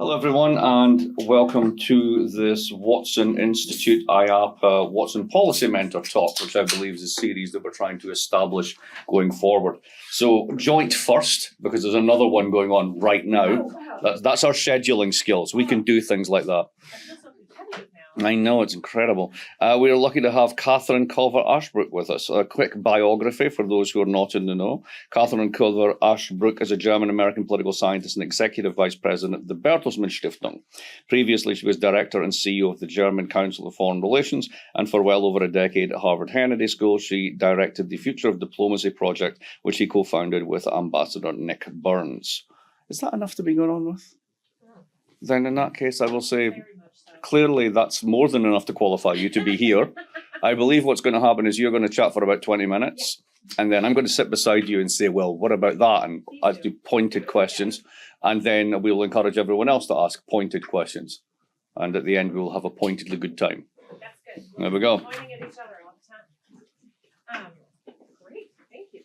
Hello, everyone, and welcome to this Watson Institute IAPA Watson Policy Mentor Talk, which I believe is a series that we're trying to establish going forward. So joint first, because there's another one going on right now. That's our scheduling skills. We can do things like that. I know, it's incredible. We're lucky to have Cathryn Clüver Ashbrook with us. A quick biography for those who are not in the know. Cathryn Clüver Ashbrook is a German-American political scientist and executive vice president of the Bertelsmann Stiftung. Previously, she was director and CEO of the German Council of Foreign Relations, and for well over a decade at Harvard Kennedy School, she directed the Future of Diplomacy project, which he co-founded with Ambassador Nick Burns. Is that enough to be going on with? Then in that case, I will say, clearly that's more than enough to qualify you to be here. I believe what's going to happen is you're going to chat for about 20 minutes, and then I'm going to sit beside you and say, well, what about that? And I do pointed questions, and then we'll encourage everyone else to ask pointed questions. And at the end, we'll have a pointedly good time. That's good. There we go. Pointing at each other all the time. Great, thank you.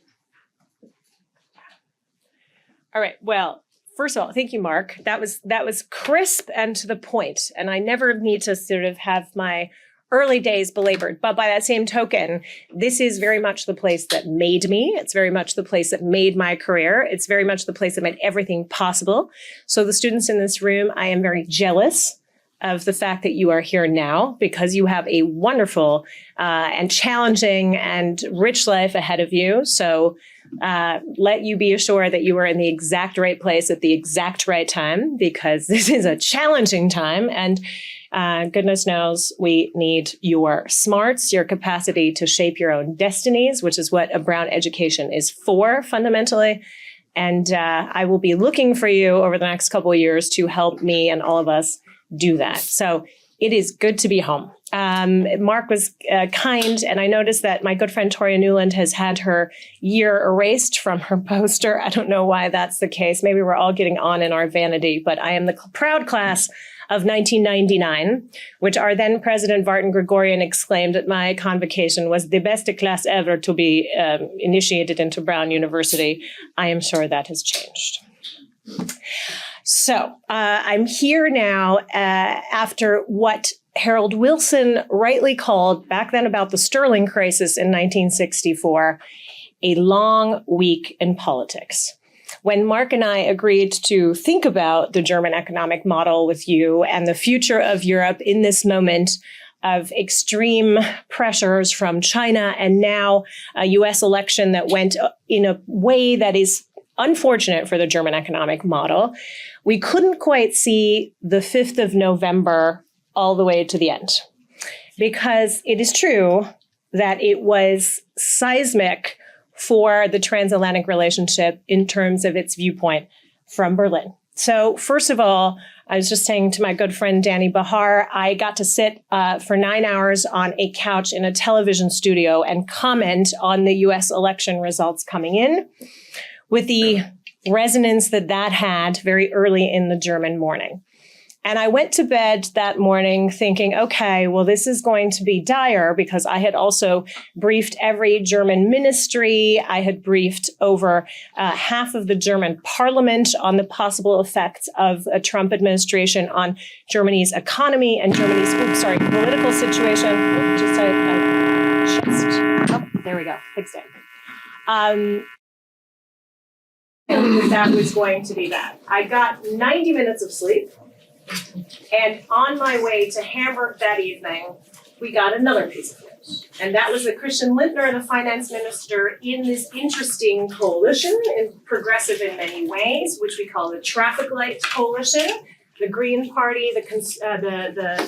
All right, well, first of all, thank you, Mark. That was crisp and to the point, and I never need to sort of have my early days belabored. But by that same token, this is very much the place that made me. It's very much the place that made my career. It's very much the place that made everything possible. So the students in this room, I am very jealous of the fact that you are here now, because you have a wonderful and challenging and rich life ahead of you. So let you be assured that you are in the exact right place at the exact right time, because this is a challenging time. And goodness knows we need your smarts, your capacity to shape your own destinies, which is what a Brown education is for fundamentally. And I will be looking for you over the next couple of years to help me and all of us do that. So it is good to be home. Mark was kind, and I noticed that my good friend Toria Newland has had her year erased from her poster. I don't know why that's the case. Maybe we're all getting on in our vanity, but I am the proud class of 1999, which our then President Vartan Gregorian exclaimed at my convocation was the best class ever to be initiated into Brown University. I am sure that has changed. So I'm here now after what Harold Wilson rightly called, back then about the Sterling crisis in 1964, a long week in politics. When Mark and I agreed to think about the German economic model with you and the future of Europe in this moment of extreme pressures from China, and now a US election that went in a way that is unfortunate for the German economic model, we couldn't quite see the 5th of November all the way to the end. Because it is true that it was seismic for the transatlantic relationship in terms of its viewpoint from Berlin. So first of all, I was just saying to my good friend Danny Bahar, I got to sit for 9 hours on a couch in a television studio and comment on the US election results coming in, with the resonance that that had very early in the German morning. And I went to bed that morning thinking, okay, well, this is going to be dire, because I had also briefed every German ministry. I had briefed over half of the German parliament on the possible effects of a Trump administration on Germany's economy and Germany's, political situation. There we go, fixed it. That was going to be bad. I got 90 minutes of sleep. And on my way to Hamburg that evening, we got another piece of news. And that was that Christian Lindner, the finance minister, in this interesting coalition, progressive in many ways, which we call the traffic light coalition, the Green Party, the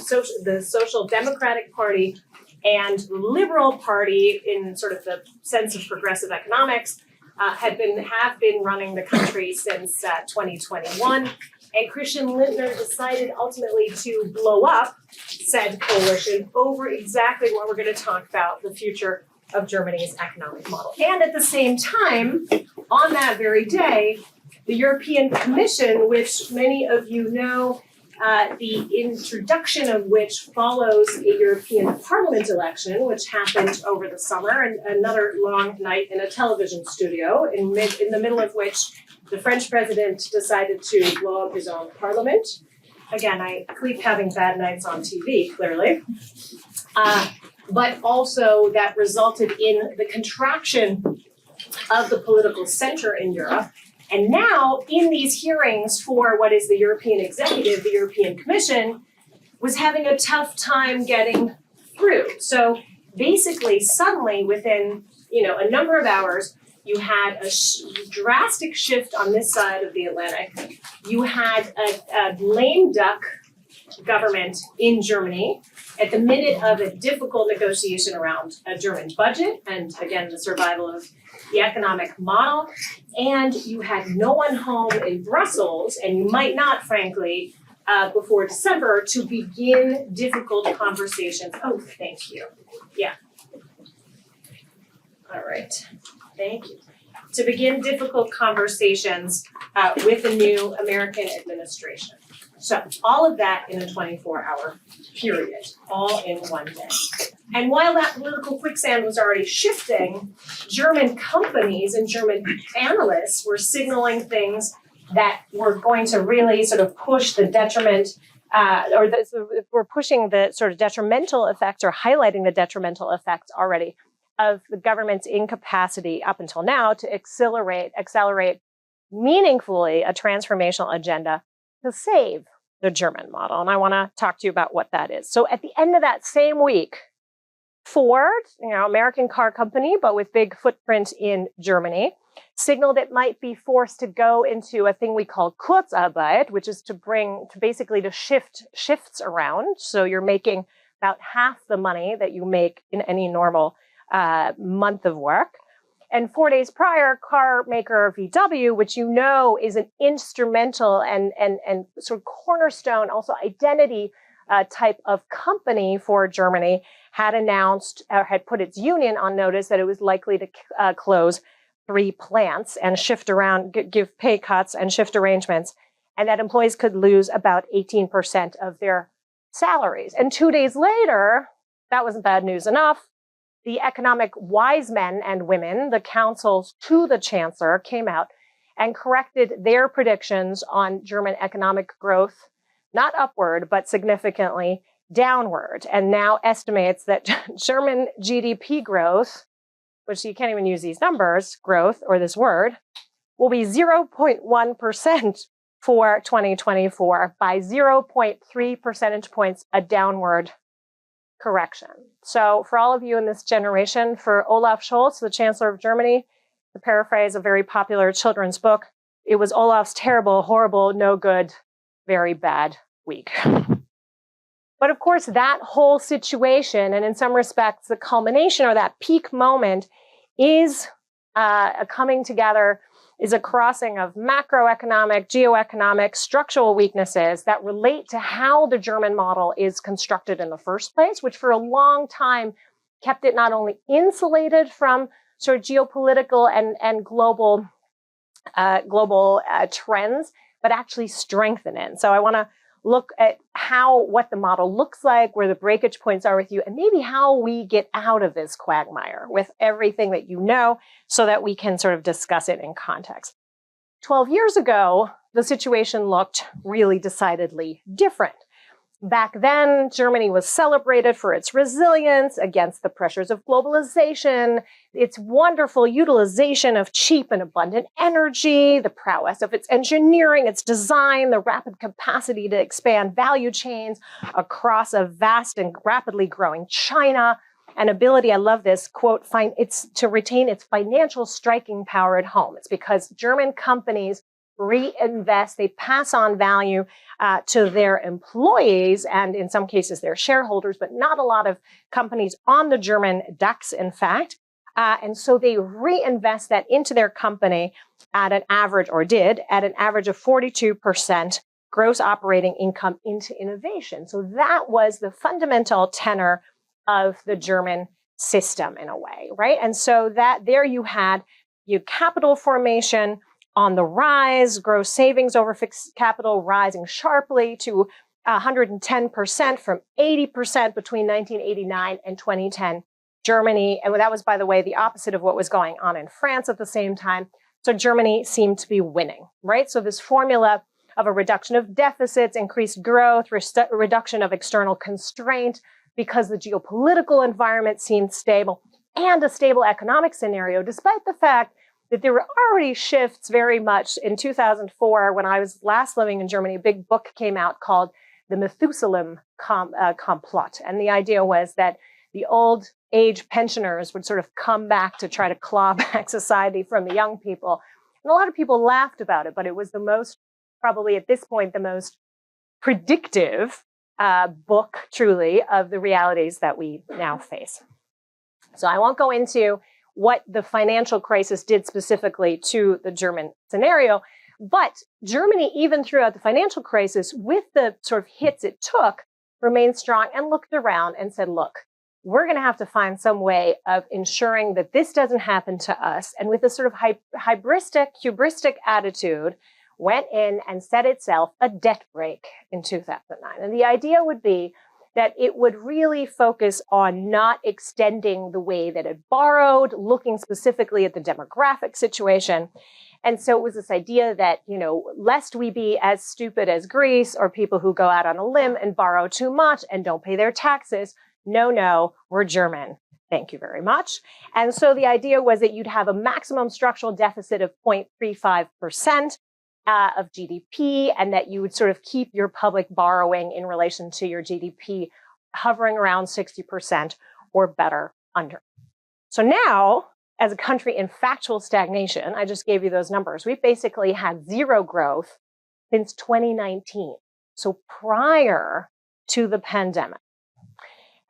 Social Democratic Party, and the Liberal Party, in sort of the sense of progressive economics, have been running the country since 2021. And Christian Lindner decided ultimately to blow up said coalition over exactly what we're going to talk about, the future of Germany's economic model. And at the same time, on that very day, the European Commission, which many of you know, the introduction of which follows a European Parliament election, which happened over the summer, and another long night in a television studio, in the middle of which the French president decided to blow up his own parliament. again, I keep having bad nights on TV, clearly. But also that resulted in the contraction of the political center in Europe. And now, in these hearings for what is the European Executive, the European Commission, was having a tough time getting through. So basically, suddenly, within a number of hours, you had a drastic shift on this side of the Atlantic. You had a lame duck government in Germany at the minute of a difficult negotiation around a German budget and, again, the survival of the economic model. And you had no one home in Brussels, and you might not, frankly, before December to begin difficult conversations. Oh, thank you. Yeah. All right. Thank you. To begin difficult conversations with the new American administration. So all of that in a 24-hour period, all in one day. And while that political quicksand was already shifting, German companies and German analysts were signaling things that were going to really sort of push the detriment, we're pushing the sort of detrimental effects or highlighting the detrimental effects already of the government's incapacity up until now to accelerate meaningfully a transformational agenda to save the German model. And I want to talk to you about what that is. So at the end of that same week, Ford, American car company, but with big footprint in Germany, signaled it might be forced to go into a thing we call Kurzarbeit, which is to shift shifts around. So you're making about half the money that you make in any normal month of work. And 4 days prior, car maker VW, which is an instrumental and sort of cornerstone, also identity type of company for Germany, had announced or had put its union on notice that it was likely to close 3 plants and shift around, give pay cuts and shift arrangements, and that employees could lose about 18% of their salaries. And 2 days later, that wasn't bad news enough. The economic wise men and women, the councils to the chancellor, came out and corrected their predictions on German economic growth, not upward, but significantly downward, and now estimates that German GDP growth, which you can't even use these numbers, growth, or this word, will be 0.1% for 2024 by 0.3 percentage points, a downward correction. So for all of you in this generation, for Olaf Scholz, the Chancellor of Germany, to paraphrase a very popular children's book, it was Olaf's terrible, horrible, no good, very bad week. But of course, that whole situation, and in some respects, the culmination or that peak moment is a coming together, is a crossing of macroeconomic, geoeconomic, structural weaknesses that relate to how the German model is constructed in the first place, which for a long time kept it not only insulated from sort of geopolitical and global trends, but actually strengthen it. So I want to look at what the model looks like, where the breakage points are with you, and maybe how we get out of this quagmire with everything that you know so that we can sort of discuss it in context. 12 years ago, the situation looked really decidedly different. Back then, Germany was celebrated for its resilience against the pressures of globalization, its wonderful utilization of cheap and abundant energy, the prowess of its engineering, its design, the rapid capacity to expand value chains across a vast and rapidly growing China, and ability, I love this quote, it's to retain its financial striking power at home. It's because German companies reinvest, they pass on value to their employees and in some cases their shareholders, but not a lot of companies on the German DAX, in fact. And so they reinvest that into their company at an average, or did, at an average of 42% gross operating income into innovation. So that was the fundamental tenor of the German system in a way, right? And so that there you had capital formation on the rise, gross savings over fixed capital rising sharply to 110% from 80% between 1989 and 2010. Germany, and that was, by the way, the opposite of what was going on in France at the same time. So Germany seemed to be winning, right? So this formula of a reduction of deficits, increased growth, reduction of external constraint, because the geopolitical environment seemed stable, and a stable economic scenario, despite the fact that there were already shifts very much. In 2004, when I was last living in Germany, a big book came out called The Methuselah Complot. And the idea was that the old age pensioners would sort of come back to try to claw back society from the young people. And a lot of people laughed about it, but it was the most, probably at this point, the most predictive book, truly, of the realities that we now face. So I won't go into what the financial crisis did specifically to the German scenario, but Germany, even throughout the financial crisis, with the sort of hits it took, remained strong and looked around and said, look, we're going to have to find some way of ensuring that this doesn't happen to us. And with a sort of hubristic attitude, went in and set itself a debt brake in 2009. And the idea would be that it would really focus on not extending the way that it borrowed, looking specifically at the demographic situation. And so it was this idea that, lest we be as stupid as Greece or people who go out on a limb and borrow too much and don't pay their taxes. No, we're German. Thank you very much. And so the idea was that you'd have a maximum structural deficit of 0.35% of GDP, and that you would sort of keep your public borrowing in relation to your GDP hovering around 60% or better under. So now, as a country in factual stagnation, I just gave you those numbers, we've basically had zero growth since 2019, so prior to the pandemic.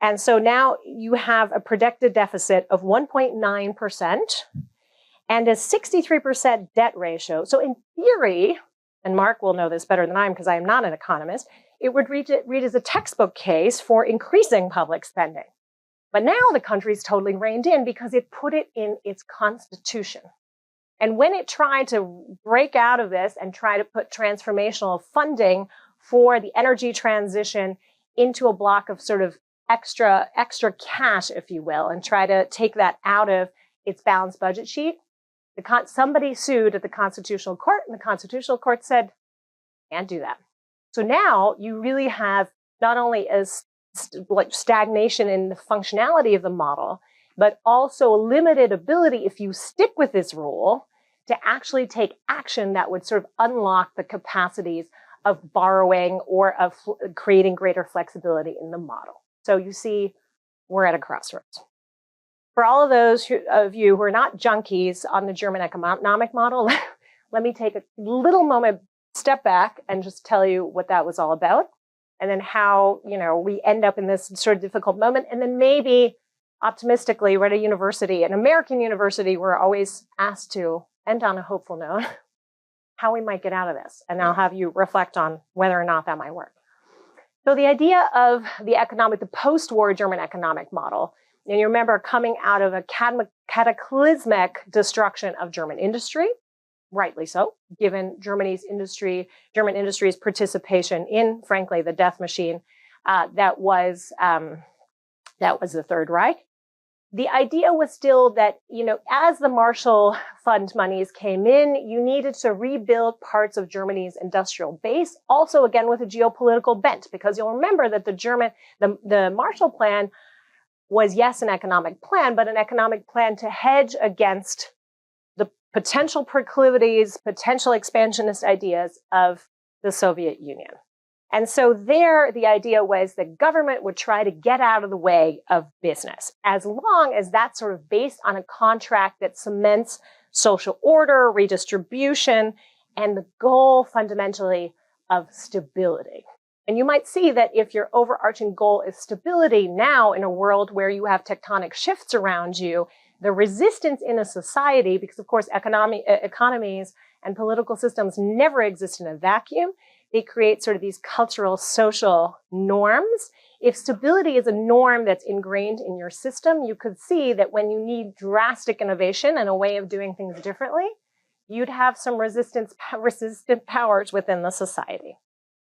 And so now you have a projected deficit of 1.9%. and a 63% debt ratio. So in theory, and Mark will know this better than I am because I am not an economist, it would read as a textbook case for increasing public spending. But now the country's totally reined in because it put it in its constitution. And when it tried to break out of this and try to put transformational funding for the energy transition into a block of sort of extra cash, if you will, and try to take that out of its balanced budget sheet, somebody sued at the Constitutional Court, and the Constitutional Court said, can't do that. So now you really have not only a stagnation in the functionality of the model, but also a limited ability, if you stick with this rule, to actually take action that would sort of unlock the capacities of borrowing or of creating greater flexibility in the model. So you see, we're at a crossroads. For all of those of you who are not junkies on the German economic model, let me take a little moment, step back, and just tell you what that was all about, and then how we end up in this sort of difficult moment, and then maybe optimistically, we're at a university, an American university, we're always asked to end on a hopeful note, how we might get out of this, and I'll have you reflect on whether or not that might work. So the idea of the post-war German economic model. And you remember coming out of a cataclysmic destruction of German industry, rightly so, given German industry's participation in, frankly, the death machine that was the Third Reich. The idea was still that, as the Marshall Fund monies came in, you needed to rebuild parts of Germany's industrial base, also again with a geopolitical bent, because you'll remember that the Marshall Plan was, yes, an economic plan, but an economic plan to hedge against the potential proclivities, potential expansionist ideas of the Soviet Union. And so there, the idea was that government would try to get out of the way of business, as long as that's sort of based on a contract that cements social order, redistribution, and the goal fundamentally of stability. And you might see that if your overarching goal is stability now in a world where you have tectonic shifts around you, the resistance in a society, because of course economies and political systems never exist in a vacuum, they create sort of these cultural, social norms. If stability is a norm that's ingrained in your system, you could see that when you need drastic innovation and a way of doing things differently, you'd have some resistant powers within the society.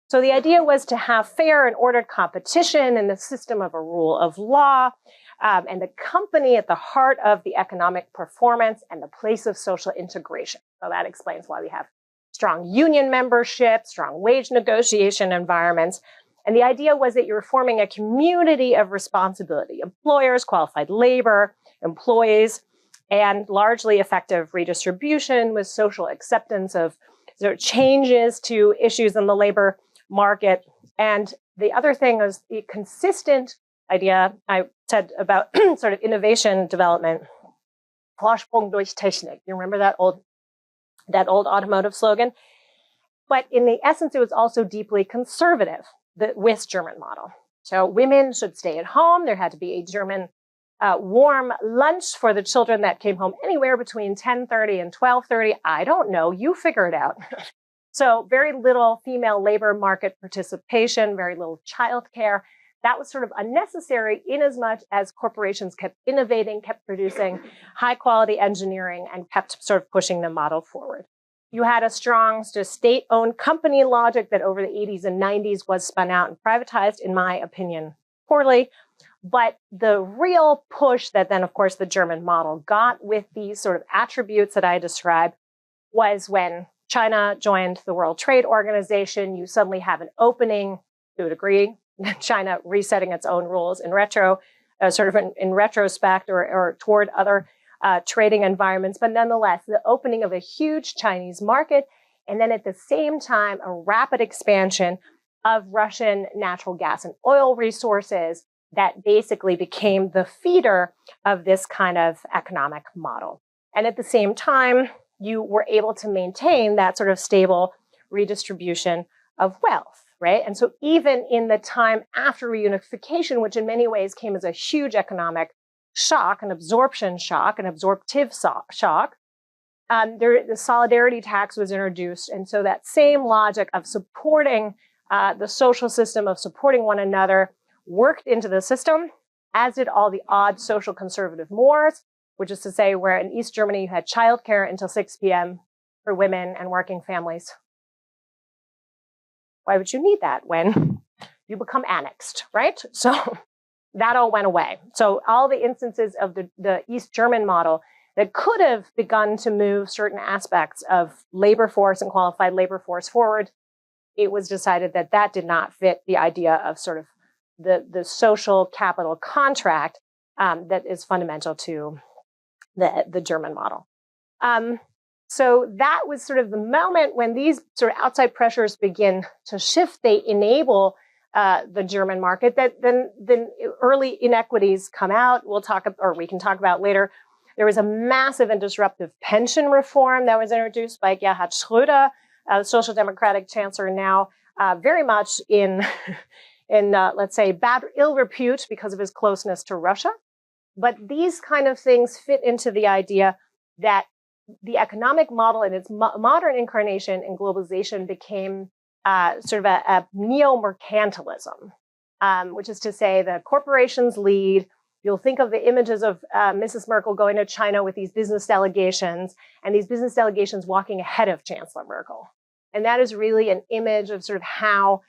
So the idea was to have fair and ordered competition in the system of a rule of law, and the company at the heart of the economic performance and the place of social integration. So that explains why we have strong union membership, strong wage negotiation environments. And the idea was that you're forming a community of responsibility, employers, qualified labor, employees, and largely effective redistribution with social acceptance of sort of changes to issues in the labor market. And the other thing is the consistent idea I said about sort of innovation development, Vorsprung durch Technik. You remember that old automotive slogan? But in the essence, it was also deeply conservative, the West German model. So women should stay at home. There had to be a German warm lunch for the children that came home anywhere between 10:30 and 12:30. I don't know. You figure it out. So very little female labor market participation, very little childcare. That was sort of unnecessary in as much as corporations kept innovating, kept producing high quality engineering, and kept sort of pushing the model forward. You had a strong state-owned company logic that over the 80s and 90s was spun out and privatized, in my opinion, poorly. But the real push that then, of course, the German model got with these sort of attributes that I described was when China joined the World Trade Organization. You suddenly have an opening to a degree, China resetting its own rules in in retrospect or toward other trading environments. But nonetheless, the opening of a huge Chinese market, and then at the same time, a rapid expansion of Russian natural gas and oil resources that basically became the feeder of this kind of economic model. And at the same time, you were able to maintain that sort of stable redistribution of wealth, right? And so even in the time after reunification, which in many ways came as a huge economic shock, an absorption shock, an absorptive shock, the solidarity tax was introduced. And so that same logic of supporting the social system, of supporting one another, worked into the system, as did all the odd social conservative mores, which is to say where in East Germany you had childcare until 6 p.m. for women and working families. Why would you need that when you become annexed, right? So that all went away. So all the instances of the East German model that could have begun to move certain aspects of labor force and qualified labor force forward, it was decided that that did not fit the idea of sort of the social capital contract that is fundamental to the German model. So that was sort of the moment when these sort of outside pressures begin to shift. They enable the German market. That then early inequities come out. We can talk about later. There was a massive and disruptive pension reform that was introduced by Gerhard Schröder, Social Democratic Chancellor, now very much in let's say, ill repute because of his closeness to Russia. But these kind of things fit into the idea that the economic model in its modern incarnation in globalization became sort of a neo-mercantilism, which is to say the corporations lead. You'll think of the images of Mrs. Merkel going to China with these business delegations, and these business delegations walking ahead of Chancellor Merkel. And that is really an image of sort of how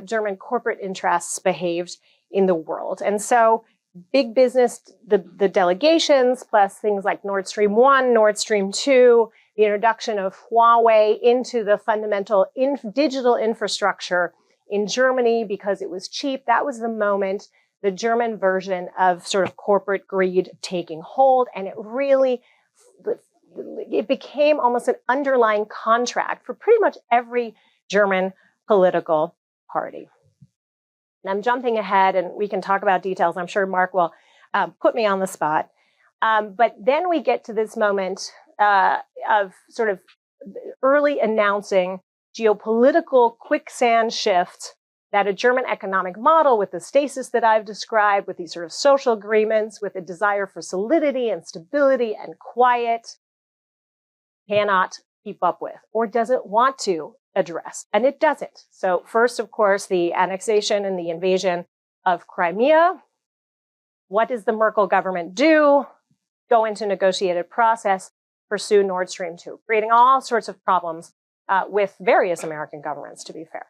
German corporate interests behaved in the world. And so big business, the delegations, plus things like Nord Stream 1, Nord Stream 2, the introduction of Huawei into the fundamental digital infrastructure in Germany because it was cheap. That was the moment, the German version of sort of corporate greed taking hold. And it became almost an underlying contract for pretty much every German political party. And I'm jumping ahead, and we can talk about details. I'm sure Mark will put me on the spot. But then we get to this moment of sort of early announcing geopolitical quicksand shift that a German economic model with the stasis that I've described, with these sort of social agreements, with a desire for solidity and stability and quiet, cannot keep up with or doesn't want to address. And it doesn't. So first, of course, the annexation and the invasion of Crimea. What does the Merkel government do? Go into negotiated process, pursue Nord Stream 2, creating all sorts of problems with various American governments, to be fair.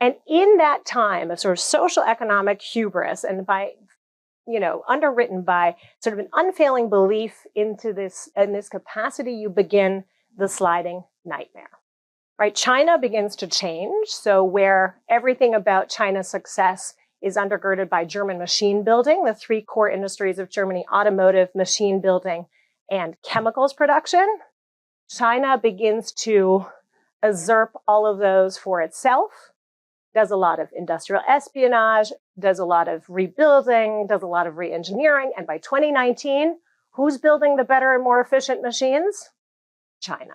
And in that time of sort of social economic hubris and underwritten by sort of an unfailing belief in this capacity, you begin the sliding nightmare. right? China begins to change. So where everything about China's success is undergirded by German machine building, the three core industries of Germany: automotive, machine building, and chemicals production. China begins to usurp all of those for itself, does a lot of industrial espionage, does a lot of rebuilding, does a lot of re-engineering. And by 2019, who's building the better and more efficient machines? China.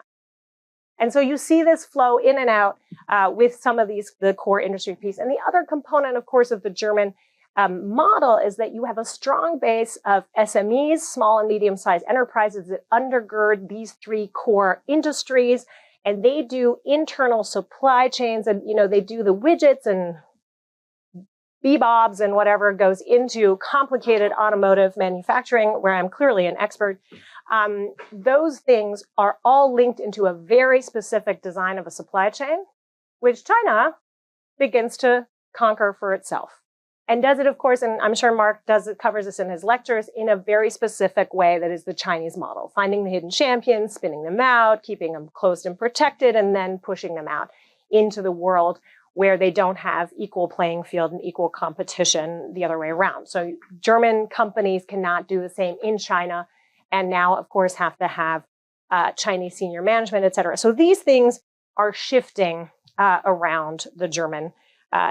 And so you see this flow in and out with some of the core industry piece. And the other component, of course, of the German model is that you have a strong base of SMEs, small and medium-sized enterprises, that undergird these three core industries. And they do internal supply chains, and they do the widgets and bebobs and whatever goes into complicated automotive manufacturing, where I'm clearly an expert. Those things are all linked into a very specific design of a supply chain, which China begins to conquer for itself. And does it, of course, and I'm sure Mark covers this in his lectures, in a very specific way that is the Chinese model: finding the hidden champions, spinning them out, keeping them closed and protected, and then pushing them out into the world where they don't have equal playing field and equal competition the other way around. So German companies cannot do the same in China, and now, of course, have to have Chinese senior management, et cetera. So these things are shifting around the German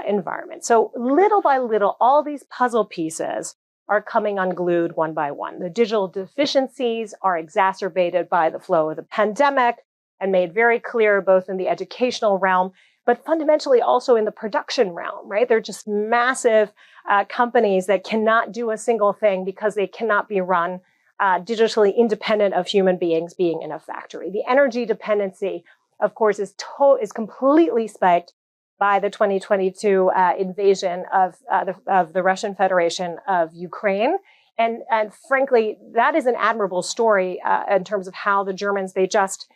environment. So little by little, all these puzzle pieces are coming unglued one by one. The digital deficiencies are exacerbated by the flow of the pandemic and made very clear both in the educational realm, but fundamentally also in the production realm, right? They're just massive companies that cannot do a single thing because they cannot be run digitally independent of human beings being in a factory. The energy dependency, of course, is completely spiked by the 2022 invasion of the Russian Federation of Ukraine. And frankly, that is an admirable story in terms of how the Germans, they just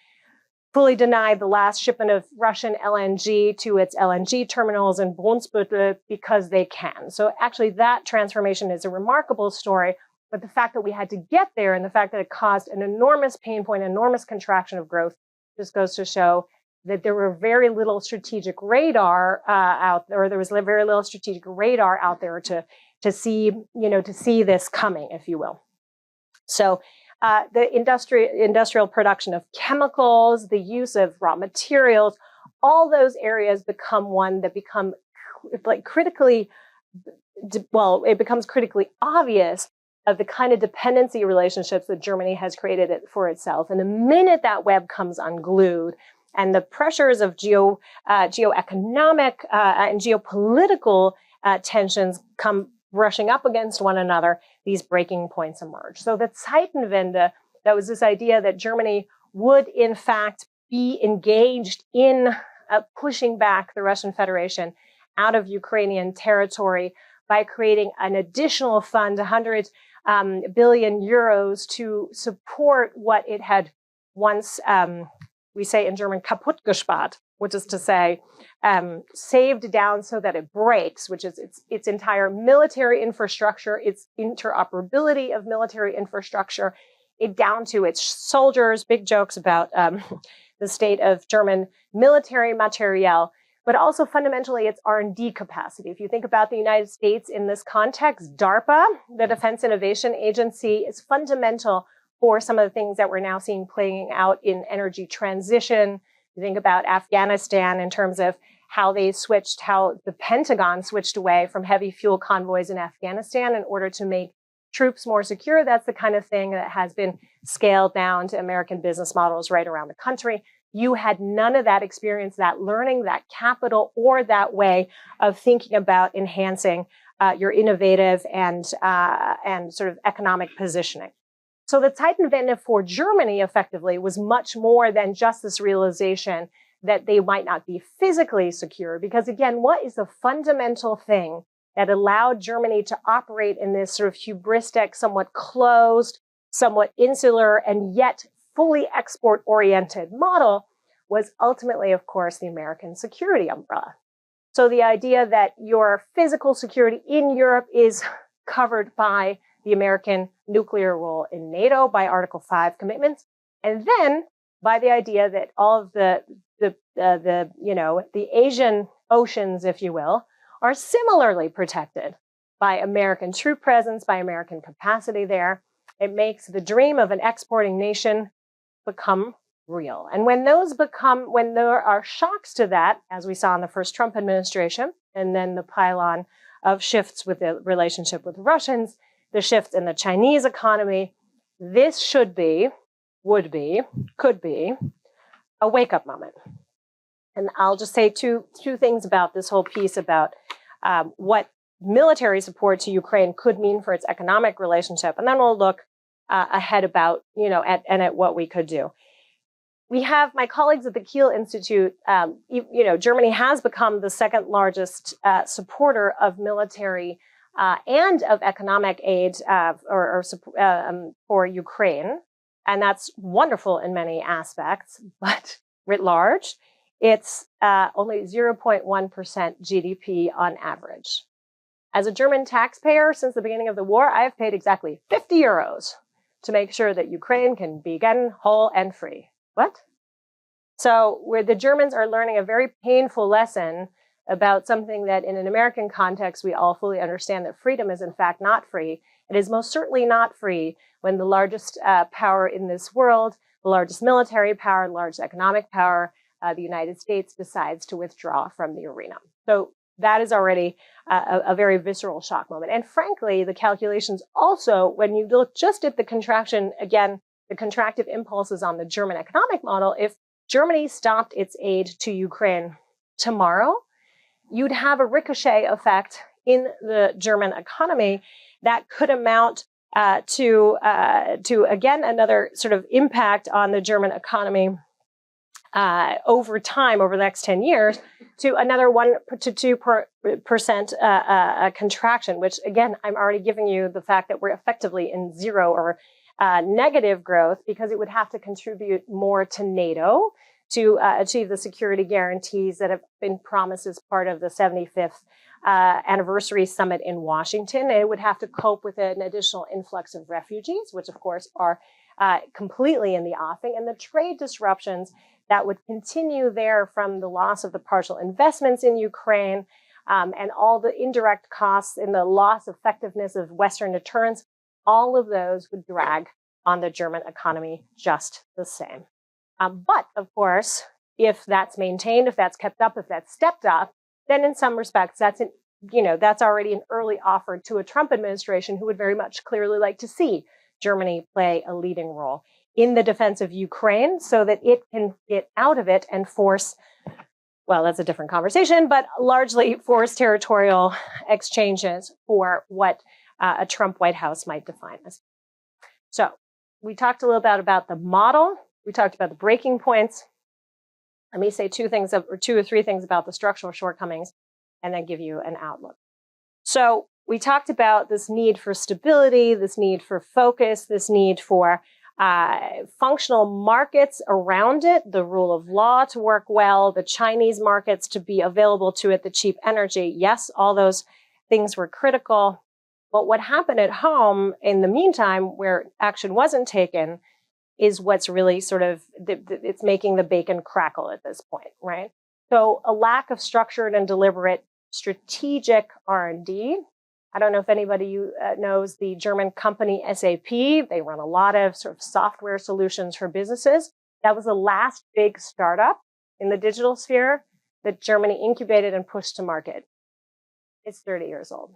fully denied the last shipment of Russian LNG to its LNG terminals in Brunsbüttel because they can. So actually that transformation is a remarkable story, but the fact that we had to get there and the fact that it caused an enormous pain point, enormous contraction of growth, just goes to show that there were very little strategic radar out there, or there was very little strategic radar out there to see this coming, if you will. So the industrial production of chemicals, the use of raw materials, all those areas become it becomes critically obvious of the kind of dependency relationships that Germany has created for itself. And the minute that web comes unglued, and the pressures of geoeconomic and geopolitical tensions come brushing up against one another, these breaking points emerge. So the Zeitenwende, that was this idea that Germany would in fact be engaged in pushing back the Russian Federation out of Ukrainian territory by creating an additional fund, 100 billion euros, to support what it had once, we say in German, kaputt gespart, which is to say, saved down so that it breaks, which is its entire military infrastructure, its interoperability of military infrastructure, it down to its soldiers, big jokes about the state of German military materiel, but also fundamentally its R&D capacity. If you think about the United States in this context, DARPA, the Defense Innovation Agency, is fundamental for some of the things that we're now seeing playing out in energy transition. You think about Afghanistan in terms of how the Pentagon switched away from heavy fuel convoys in Afghanistan in order to make troops more secure. That's the kind of thing that has been scaled down to American business models right around the country. You had none of that experience, that learning, that capital, or that way of thinking about enhancing your innovative and sort of economic positioning. So the Zeitenwende for Germany effectively was much more than just this realization that they might not be physically secure. Because again, what is the fundamental thing that allowed Germany to operate in this sort of hubristic, somewhat closed, somewhat insular, and yet fully export-oriented model was ultimately, of course, the American security umbrella. So the idea that your physical security in Europe is covered by the American nuclear role in NATO, by Article 5 commitments, and then by the idea that all of the the Asian oceans, if you will, are similarly protected by American troop presence, by American capacity there. It makes the dream of an exporting nation become real. And when there are shocks to that, as we saw in the first Trump administration, and then the pile-on of shifts with the relationship with the Russians, the shift in the Chinese economy, this should be, would be, could be a wake-up moment. And I'll just say two things about this whole piece about what military support to Ukraine could mean for its economic relationship, and then we'll look ahead about at what we could do. We have my colleagues at the Kiel Institute. Germany has become the second largest supporter of military and of economic aid for Ukraine, and that's wonderful in many aspects. But writ large, it's only 0.1% GDP on average. As a German taxpayer, since the beginning of the war, I have paid exactly 50 euros to make sure that Ukraine can begin whole and free. What? So where the Germans are learning a very painful lesson about something that in an American context, we all fully understand that freedom is in fact not free. It is most certainly not free when the largest power in this world, the largest military power, the largest economic power, the United States decides to withdraw from the arena. So that is already a very visceral shock moment. And frankly, the calculations also, when you look just at the contraction, again, the contractive impulses on the German economic model, if Germany stopped its aid to Ukraine tomorrow, you'd have a ricochet effect in the German economy that could amount to again, another sort of impact on the German economy over time, over the next 10 years, to another 1 to 2% contraction, which again, I'm already giving you the fact that we're effectively in zero or negative growth, because it would have to contribute more to NATO to achieve the security guarantees that have been promised as part of the 75th anniversary summit in Washington. And it would have to cope with an additional influx of refugees, which of course are completely in the offing, and the trade disruptions that would continue there from the loss of the partial investments in Ukraine and all the indirect costs and the loss effectiveness of Western deterrence. All of those would drag on the German economy just the same. But of course, if that's maintained, if that's kept up, if that's stepped up, then in some respects, that's already an early offer to a Trump administration who would very much clearly like to see Germany play a leading role in the defense of Ukraine so that it can get out of it and force, well, that's a different conversation, but largely force territorial exchanges for what a Trump White House might define as. So we talked a little bit about the model. We talked about the breaking points. Let me say two or three things about the structural shortcomings and then give you an outlook. So we talked about this need for stability, this need for focus, this need for functional markets around it, the rule of law to work well, the Chinese markets to be available to it, the cheap energy. Yes, all those things were critical. But what happened at home in the meantime, where action wasn't taken, is what's really sort of, it's making the bacon crackle at this point, right? So a lack of structured and deliberate strategic R&D. I don't know if anybody knows the German company SAP. They run a lot of sort of software solutions for businesses. That was the last big startup in the digital sphere that Germany incubated and pushed to market. It's 30 years old.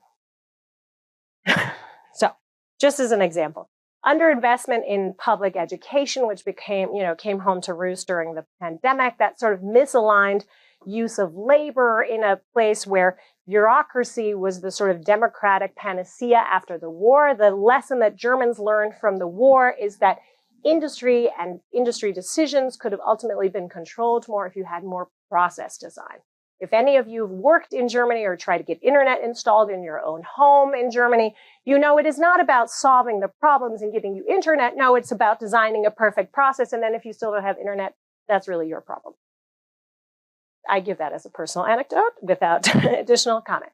So just as an example, underinvestment in public education, which came home to roost during the pandemic, that sort of misaligned use of labor in a place where bureaucracy was the sort of democratic panacea after the war. The lesson that Germans learned from the war is that industry and industry decisions could have ultimately been controlled more if you had more process design. If any of you have worked in Germany or tried to get internet installed in your own home in Germany, you know it is not about solving the problems and getting you internet. No, it's about designing a perfect process. And then if you still don't have internet, that's really your problem. I give that as a personal anecdote without additional comment.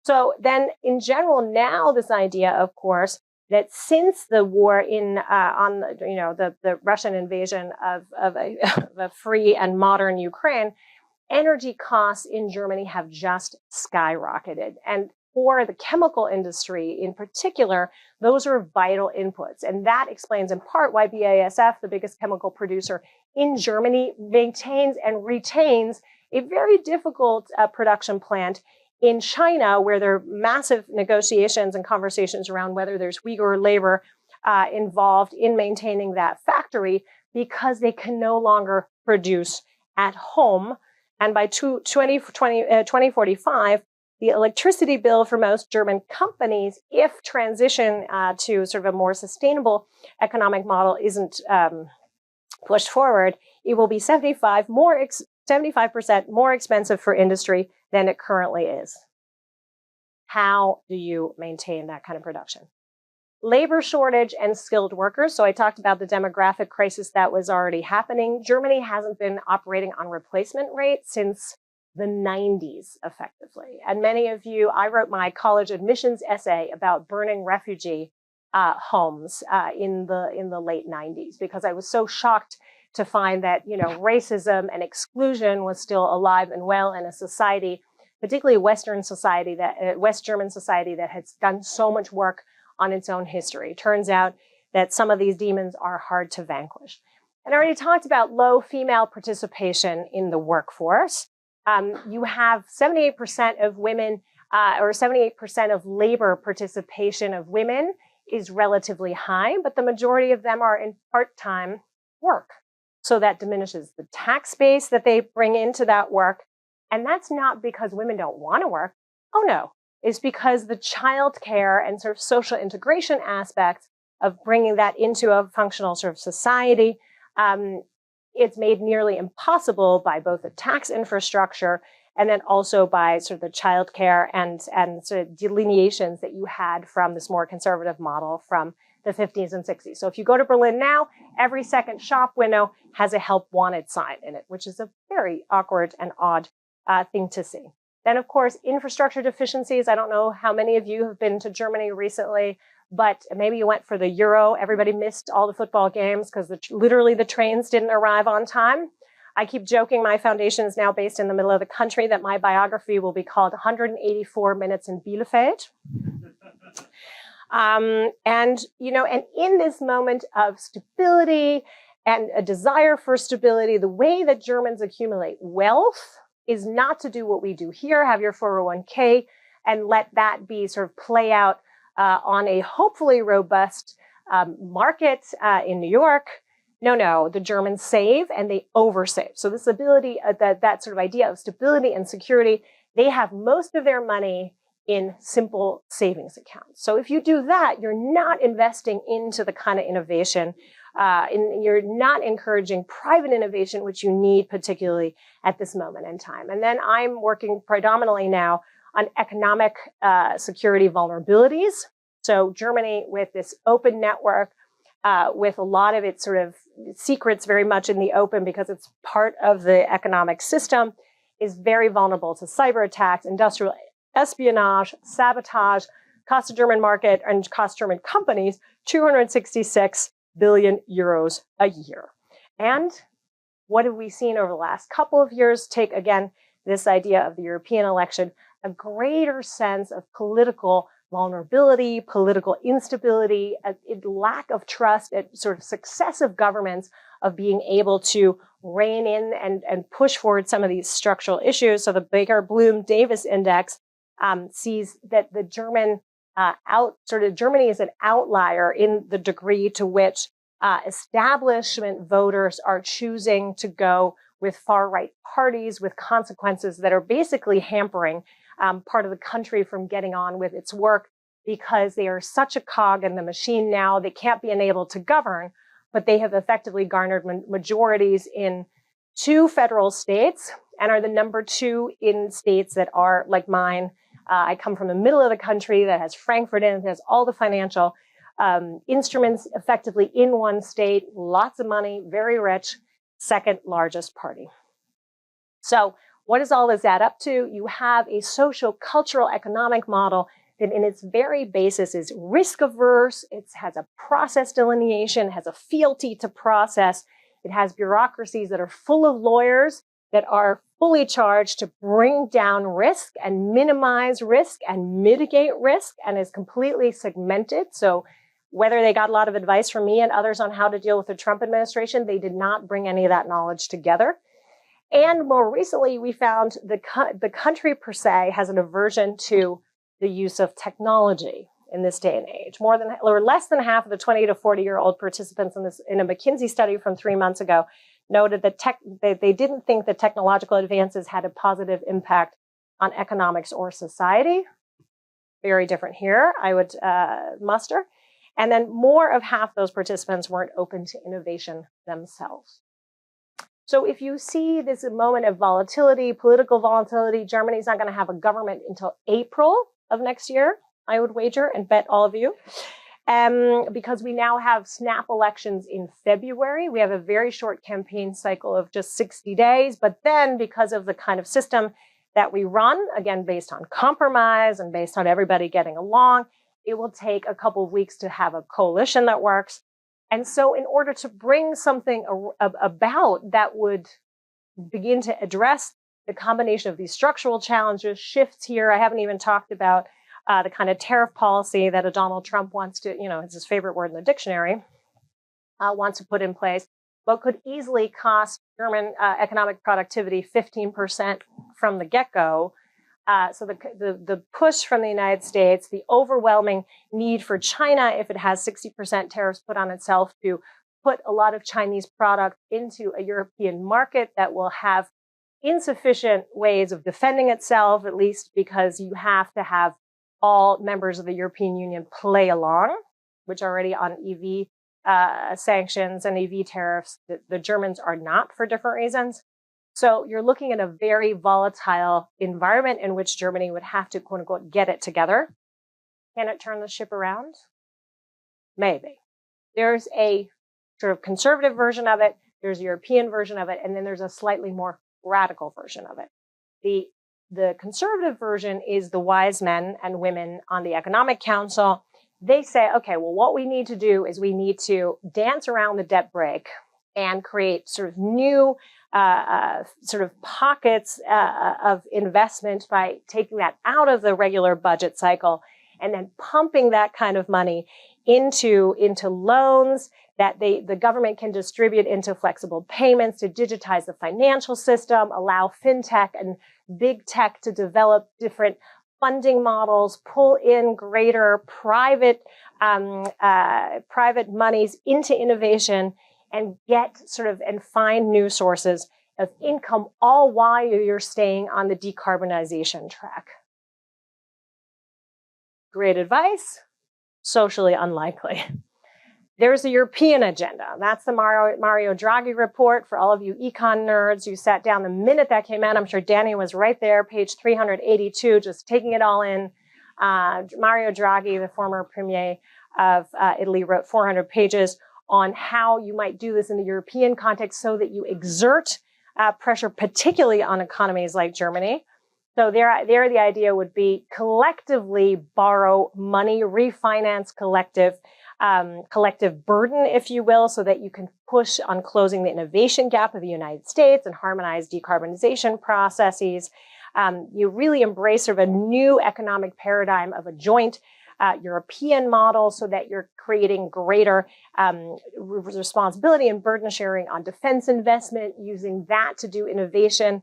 So then in general, now this idea, of course, that since the war on the Russian invasion of a free and modern Ukraine, energy costs in Germany have just skyrocketed. And for the chemical industry in particular, those are vital inputs. And that explains in part why BASF, the biggest chemical producer in Germany, maintains and retains a very difficult production plant in China, where there are massive negotiations and conversations around whether there's Uyghur labor involved in maintaining that factory, because they can no longer produce at home. And by 2045, the electricity bill for most German companies, if transition to sort of a more sustainable economic model isn't pushed forward, it will be 75% more expensive for industry than it currently is. How do you maintain that kind of production? Labor shortage and skilled workers. So I talked about the demographic crisis that was already happening. Germany hasn't been operating on replacement rate since the 90s, effectively. And many of you, I wrote my college admissions essay about burning refugee homes in the late 90s, because I was so shocked to find that, racism and exclusion was still alive and well in a society, particularly West German society that has done so much work on its own history. Turns out that some of these demons are hard to vanquish. And I already talked about low female participation in the workforce. You have 78% of women, or 78% of labor participation of women is relatively high, but the majority of them are in part-time work. So that diminishes the tax base that they bring into that work. And that's not because women don't want to work. Oh no, it's because the childcare and sort of social integration aspects of bringing that into a functional sort of society, it's made nearly impossible by both the tax infrastructure and then also by sort of the childcare and sort of delineations that you had from this more conservative model from the 50s and 60s. So if you go to Berlin now, every second shop window has a help wanted sign in it, which is a very awkward and odd thing to see. Then, of course, infrastructure deficiencies. I don't know how many of you have been to Germany recently, but maybe you went for the Euro. Everybody missed all the football games because literally the trains didn't arrive on time. I keep joking my foundation is now based in the middle of the country, that my biography will be called 184 Minutes in Bielefeld. And in this moment of stability and a desire for stability, the way that Germans accumulate wealth is not to do what we do here, have your 401k, and let that be sort of play out on a hopefully robust market in New York. No, the Germans save and they oversave. So this ability, that sort of idea of stability and security, they have most of their money in simple savings accounts. So if you do that, you're not investing into the kind of innovation, you're not encouraging private innovation, which you need particularly at this moment in time. And then I'm working predominantly now on economic security vulnerabilities. So Germany, with this open network, with a lot of its sort of secrets very much in the open because it's part of the economic system, is very vulnerable to cyber attacks, industrial espionage, sabotage, cost of German market and cost German companies 266 billion euros a year. And what have we seen over the last couple of years? Take again this idea of the European election, a greater sense of political vulnerability, political instability, a lack of trust at sort of successive governments of being able to rein in and push forward some of these structural issues. So the Baker-Bloom-Davis index sees that the Germany is an outlier in the degree to which establishment voters are choosing to go with far-right parties with consequences that are basically hampering part of the country from getting on with its work because they are such a cog in the machine now. They can't be enabled to govern, but they have effectively garnered majorities in 2 federal states and are the number 2 in states that are like mine. I come from the middle of the country that has Frankfurt in it, has all the financial instruments effectively in one state, lots of money, very rich, second largest party. So what does all this add up to? You have a social, cultural, economic model that in its very basis is risk averse. It has a process delineation, has a fealty to process. It has bureaucracies that are full of lawyers that are fully charged to bring down risk and minimize risk and mitigate risk, and is completely segmented. So whether they got a lot of advice from me and others on how to deal with the Trump administration, they did not bring any of that knowledge together. And more recently, we found the country per se has an aversion to the use of technology in this day and age. Less than half of the 20 to 40-year-old participants in a McKinsey study from 3 months ago noted that they didn't think that technological advances had a positive impact on economics or society. Very different here, I would muster. And then more of half those participants weren't open to innovation themselves. So if you see this moment of volatility, political volatility, Germany's not going to have a government until April of next year, I would wager and bet all of you. Because we now have snap elections in February. We have a very short campaign cycle of just 60 days. But then because of the kind of system that we run, again, based on compromise and based on everybody getting along, it will take a couple of weeks to have a coalition that works. And so in order to bring something about that would begin to address the combination of these structural challenges, shifts here, I haven't even talked about the kind of tariff policy that a Donald Trump wants to, it's his favorite word in the dictionary, wants to put in place, but could easily cost German economic productivity 15% from the get-go. So the push from the United States, the overwhelming need for China, if it has 60% tariffs put on itself, to put a lot of Chinese product into a European market that will have insufficient ways of defending itself, at least because you have to have all members of the European Union play along, which already on EV sanctions and EV tariffs, the Germans are not for different reasons. So you're looking at a very volatile environment in which Germany would have to, quote unquote, get it together. Can it turn the ship around? Maybe. There's a sort of conservative version of it, there's a European version of it, and then there's a slightly more radical version of it. The conservative version is the wise men and women on the Economic Council. They say, okay, well, what we need to do is we need to dance around the debt brake and create sort of new sort of pockets of investment by taking that out of the regular budget cycle and then pumping that kind of money into loans that the government can distribute into flexible payments to digitize the financial system, allow fintech and big tech to develop different funding models, pull in greater private monies into innovation, and and find new sources of income, all while you're staying on the decarbonization track. Great advice, socially unlikely. There's the European agenda. That's the Mario Draghi report for all of you econ nerds. You sat down the minute that came out. I'm sure Danny was right there, page 382, just taking it all in. Mario Draghi, the former premier of Italy, wrote 400 pages on how you might do this in the European context so that you exert pressure, particularly on economies like Germany. So there the idea would be collectively borrow money, refinance collective burden, if you will, so that you can push on closing the innovation gap of the United States and harmonize decarbonization processes. You really embrace sort of a new economic paradigm of a joint European model so that you're creating greater responsibility and burden sharing on defense investment, using that to do innovation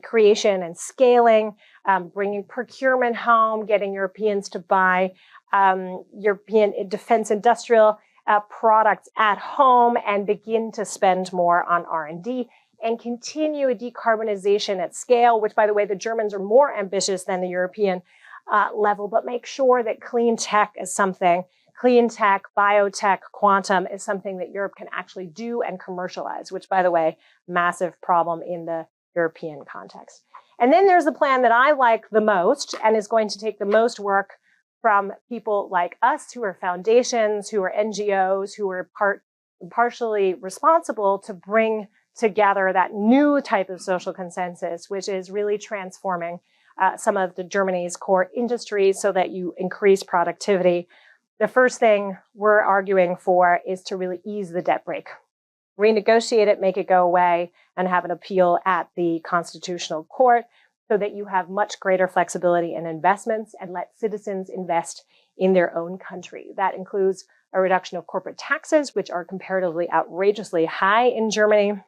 creation and scaling, bringing procurement home, getting Europeans to buy European defense industrial products at home and begin to spend more on R&D and continue a decarbonization at scale, which, by the way, the Germans are more ambitious than the European level, but make sure that clean tech, biotech, quantum is something that Europe can actually do and commercialize, which, by the way, massive problem in the European context. And then there's the plan that I like the most and is going to take the most work from people like us who are foundations, who are NGOs, who are partially responsible to bring together that new type of social consensus, which is really transforming some of Germany's core industries so that you increase productivity. The first thing we're arguing for is to really ease the debt brake, renegotiate it, make it go away, and have an appeal at the Constitutional Court so that you have much greater flexibility in investments and let citizens invest in their own country. That includes a reduction of corporate taxes, which are comparatively outrageously high in Germany,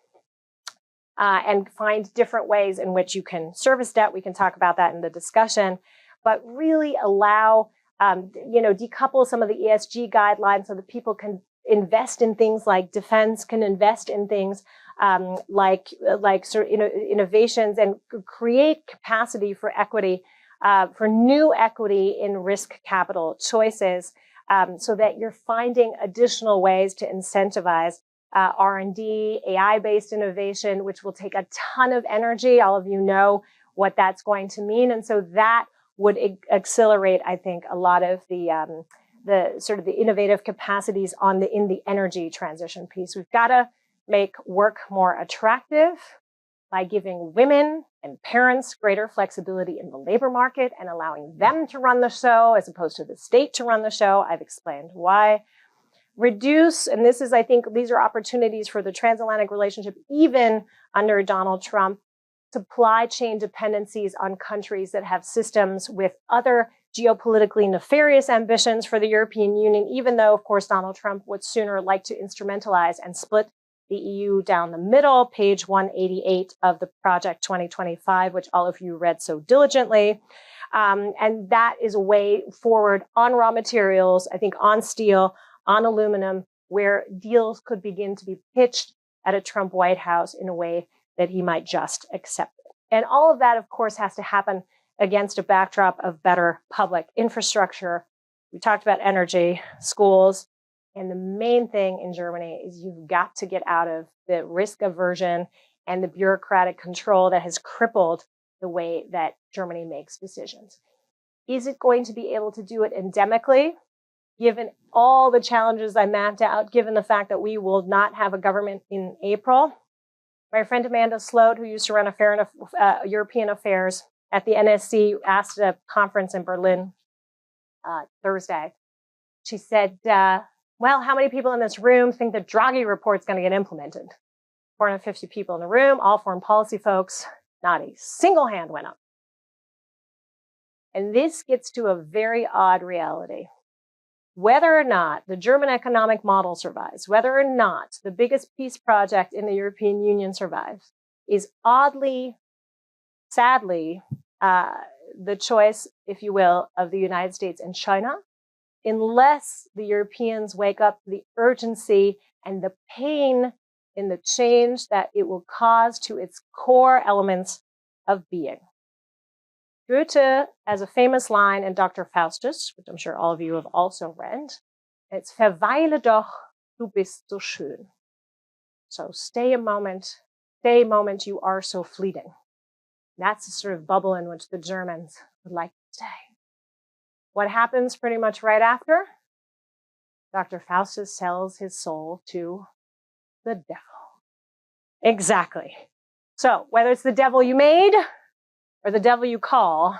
and find different ways in which you can service debt. We can talk about that in the discussion, but really allow, decouple some of the ESG guidelines so that people can invest in things like defense, can invest in things like innovations, and create capacity for equity, for new equity in risk capital choices, so that you're finding additional ways to incentivize R&D, AI-based innovation, which will take a ton of energy. All of you know what that's going to mean, and so that would accelerate, I think, a lot of the sort of the innovative capacities in the energy transition piece. We've got to make work more attractive by giving women and parents greater flexibility in the labor market and allowing them to run the show as opposed to the state to run the show. I've explained why. Reduce, and this is, I think, these are opportunities for the transatlantic relationship, even under Donald Trump, supply chain dependencies on countries that have systems with other geopolitically nefarious ambitions for the European Union, even though, of course, Donald Trump would sooner like to instrumentalize and split the EU down the middle, page 188 of the Project 2025, which all of you read so diligently. And that is a way forward on raw materials, I think on steel, on aluminum, where deals could begin to be pitched at a Trump White House in a way that he might just accept it. And all of that, of course, has to happen against a backdrop of better public infrastructure. We talked about energy, schools, and the main thing in Germany is you've got to get out of the risk aversion and the bureaucratic control that has crippled the way that Germany makes decisions. Is it going to be able to do it endemically, given all the challenges I mapped out, given the fact that we will not have a government in April? My friend Amanda Sloat, who used to run European affairs at the NSC, asked at a conference in Berlin Thursday. She said, well, how many people in this room think the Draghi report's going to get implemented? 450 people in the room, all foreign policy folks. Not a single hand went up. And this gets to a very odd reality. Whether or not the German economic model survives, whether or not the biggest peace project in the European Union survives, is oddly, sadly, the choice, if you will, of the United States and China, unless the Europeans wake up to the urgency and the pain in the change that it will cause to its core elements of being. Goethe has a famous line in Dr. Faustus, which I'm sure all of you have also read. It's "Verweile doch, du bist so schön." So stay a moment, you are so fleeting. That's the sort of bubble in which the Germans would like to stay. What happens pretty much right after? Dr. Faustus sells his soul to the devil. Exactly. So whether it's the devil you made or the devil you call,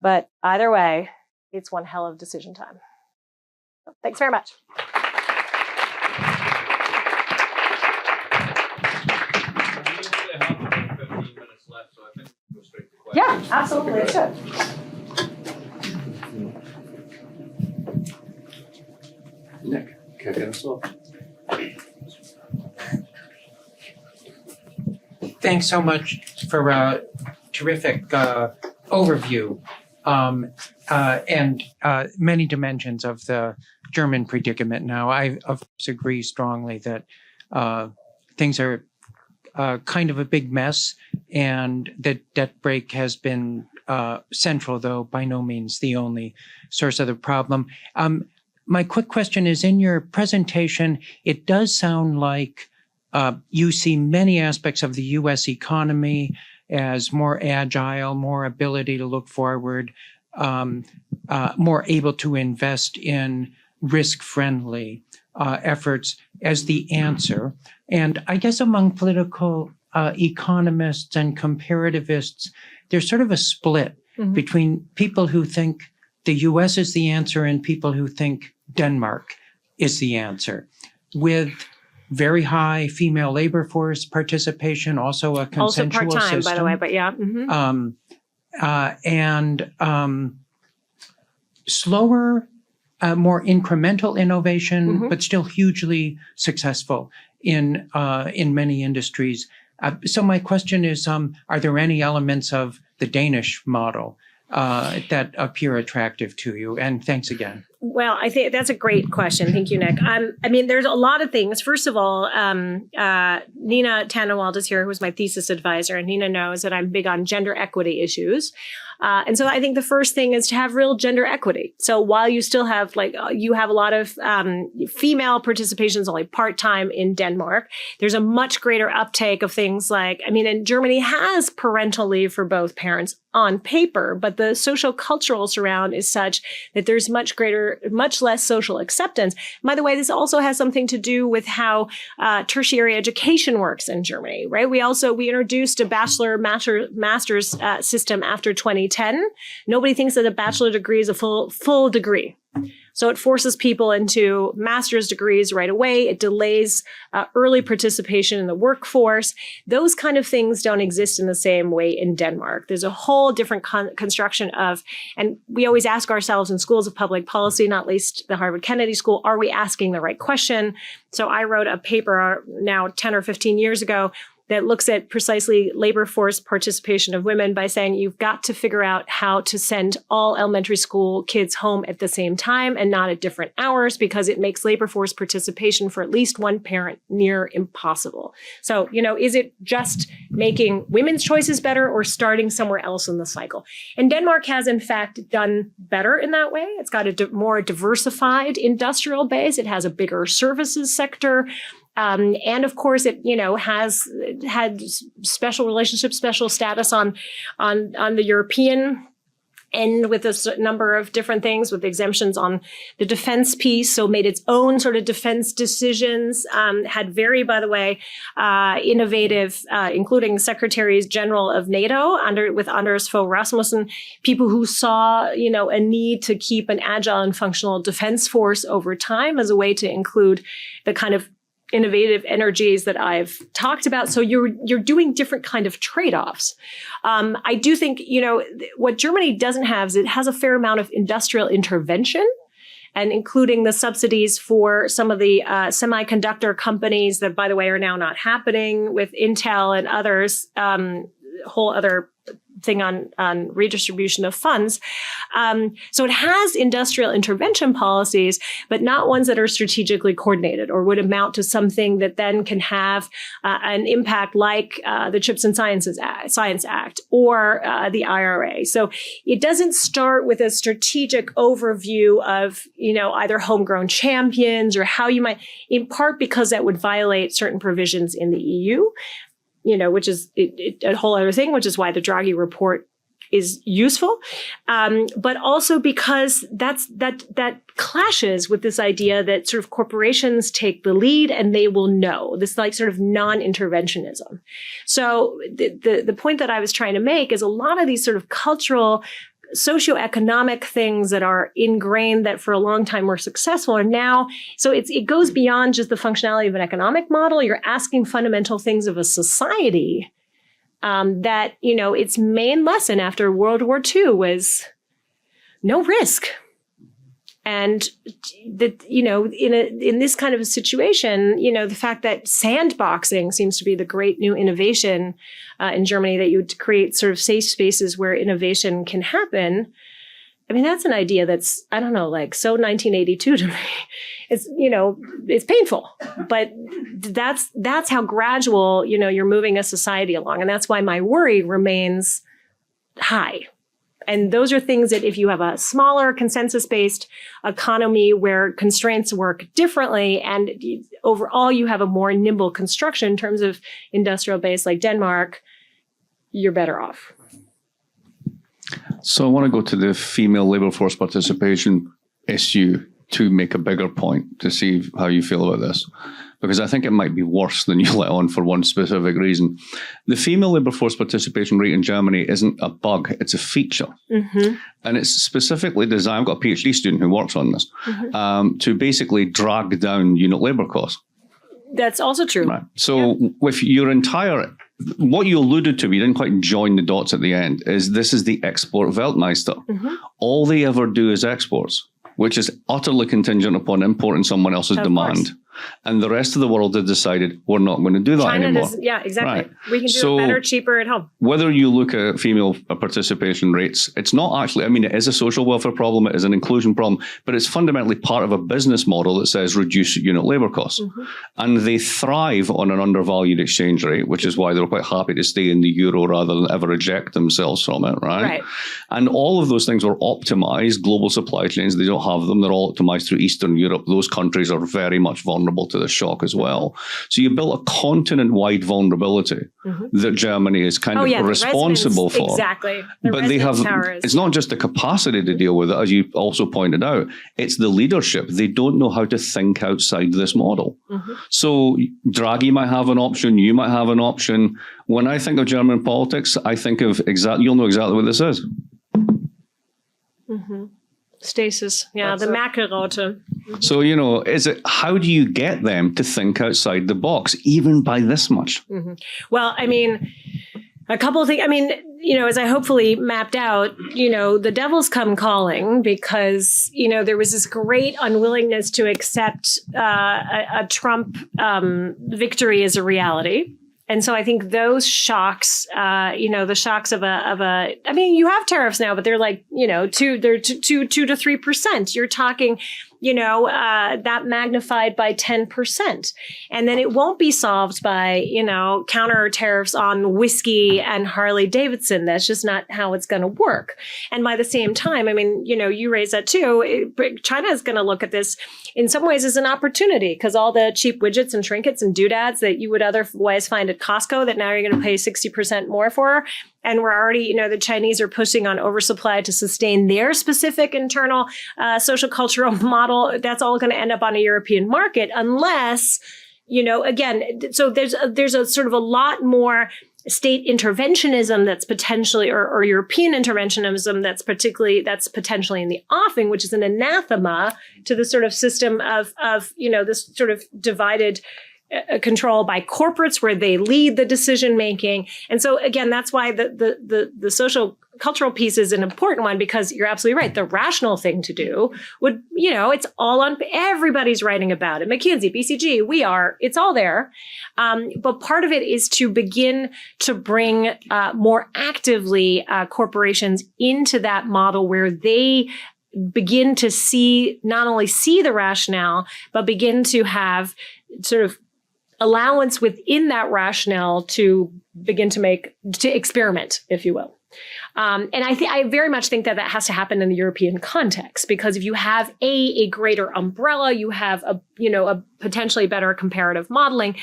but either way, it's one hell of decision time. So, thanks very much. Yeah, absolutely, it should. Nick, kick us off. Thanks so much for a terrific overview and many dimensions of the German predicament. Now, I of course agree strongly that things are kind of a big mess, and that debt brake has been central, though by no means the only source of the problem. My quick question is, in your presentation, it does sound like you see many aspects of the U.S. economy as more agile, more ability to look forward, more able to invest in risk-friendly efforts as the answer. And I guess among political economists and comparativists, there's sort of a split between people who think the US is the answer and people who think Denmark is the answer, with very high female labor force participation, also a consensual also part-time, system. by the way, but yeah. And slower, more incremental innovation, but still hugely successful in many industries. So my question is, are there any elements of the Danish model that appear attractive to you? And thanks again. Well, I think that's a great question. Thank you, Nick. I mean, there's a lot of things. First of all, Nina Tannenwald is here, who was my thesis advisor, and Nina knows that I'm big on gender equity issues. And so I think the first thing is to have real gender equity. So while you still have you have a lot of female participation is only part-time in Denmark, there's a much greater uptake of things and Germany has parental leave for both parents on paper, but the social cultural surround is such that there's much less social acceptance. By the way, this also has something to do with how tertiary education works in Germany, right? We introduced a master's system after 2010. Nobody thinks that a bachelor degree is a full degree. So it forces people into master's degrees right away. It delays early participation in the workforce. Those kind of things don't exist in the same way in Denmark. There's a whole different construction and we always ask ourselves in schools of public policy, not least the Harvard Kennedy School, are we asking the right question? So I wrote a paper now 10 or 15 years ago that looks at precisely labor force participation of women by saying you've got to figure out how to send all elementary school kids home at the same time and not at different hours, because it makes labor force participation for at least one parent near impossible. So, is it just making women's choices better or starting somewhere else in the cycle? And Denmark has, in fact, done better in that way. It's got a more diversified industrial base. It has a bigger services sector. And of course, it has had special relationships, special status on the European end with a number of different things, with exemptions on the defense piece. So made its own sort of defense decisions. Had very, by the way, innovative, including Secretaries General of NATO with Anders Fogh Rasmussen, people who saw a need to keep an agile and functional defense force over time as a way to include the kind of innovative energies that I've talked about. So you're doing different kind of trade-offs. I do think, what Germany doesn't have is it has a fair amount of industrial intervention, and including the subsidies for some of the semiconductor companies that, by the way, are now not happening with Intel and others, whole other thing on redistribution of funds. So it has industrial intervention policies, but not ones that are strategically coordinated or would amount to something that then can have an impact like the Chips and Science Act or the IRA. So it doesn't start with a strategic overview of, either homegrown champions or how you might, in part because that would violate certain provisions in the EU. Which is a whole other thing, which is why the Draghi report is useful, but also because that clashes with this idea that sort of corporations take the lead and they will know, this sort of non-interventionism. So the point that I was trying to make is a lot of these sort of cultural socioeconomic things that are ingrained that for a long time were successful are now, so it goes beyond just the functionality of an economic model. You're asking fundamental things of a society that, its main lesson after World War II was no risk. And that, in this kind of a situation, the fact that sandboxing seems to be the great new innovation in Germany, that you would create sort of safe spaces where innovation can happen. I mean, that's an idea that's, I don't know, so 1982 to me. It's, it's painful, but that's how gradual, you're moving a society along. And that's why my worry remains high. And those are things that if you have a smaller consensus-based economy where constraints work differently and overall you have a more nimble construction in terms of industrial base like Denmark, you're better off. So I want to go to the female labor force participation issue to make a bigger point to see how you feel about this, because I think it might be worse than you let on for one specific reason. The female labour force participation rate in Germany isn't a bug, it's a feature. And it's specifically designed, I've got a PhD student who works on this, to basically drag down unit labour costs. That's also true. Right. So with your entire, what you alluded to, you didn't quite join the dots at the end, is this is the export Weltmeister. All they ever do is exports, which is utterly contingent upon importing someone else's demand. Course. And the rest of the world has decided we're not going to do that China anymore. does, yeah, exactly. Right. We can do it better, cheaper at home. Whether you look at female participation rates, it's not actually, I mean, it is a social welfare problem, it is an inclusion problem, but it's fundamentally part of a business model that says reduce unit labour costs. And they thrive on an undervalued exchange rate, which is why they're quite happy to stay in the euro rather than ever eject themselves from it, right? And all of those things are optimized. Global supply chains, they don't have them. They're all optimized through Eastern Europe. Those countries are very much vulnerable to the shock as well. So you built a continent-wide vulnerability that Germany is kind of responsible for. Exactly. But they have, it's not just the capacity to deal with it, as you also pointed out, it's the leadership. They don't know how to think outside this model. So Draghi might have an option, you might have an option. When I think of German politics, I think of you'll know exactly what this is. Stasis, the Merkel-Raute. So, you know, how do you get them to think outside the box, even by this much? Well, I mean, a couple of things. I mean, you know, as I hopefully mapped out, you know, the devil's come calling because, you know, there was this great unwillingness to accept a Trump victory as a reality. And so I think those shocks, you know, the shocks of I mean, you have tariffs now, but they're like, you know, 2 to 3%. You're talking, you know, that magnified by 10%. And then it won't be solved by, you know, counter tariffs on whiskey and Harley Davidson. That's just not how it's going to work. And by the same time, I mean, you know, you raise that too. China is going to look at this in some ways as an opportunity because all the cheap widgets and trinkets and doodads that you would otherwise find at Costco that now you're going to pay 60% more for. And we're already, you know, the Chinese are pushing on oversupply to sustain their specific internal social cultural model. That's all going to end up on a European market unless, you know, again, so there's a sort of a lot more state interventionism that's potentially, or European interventionism that's potentially in the offing, which is an anathema to the sort of system of you know, this sort of divided control by corporates where they lead the decision making. And so again, that's why the social cultural piece is an important one, because you're absolutely right. The rational thing to do would, you know, it's all on, everybody's writing about it. McKinsey, BCG, it's all there. But part of it is to begin to bring more actively corporations into that model where they begin to not only see the rationale, but begin to have sort of allowance within that rationale to begin to experiment, if you will. And I very much think that has to happen in the European context, because if you have a greater umbrella, you have a potentially better comparative modeling,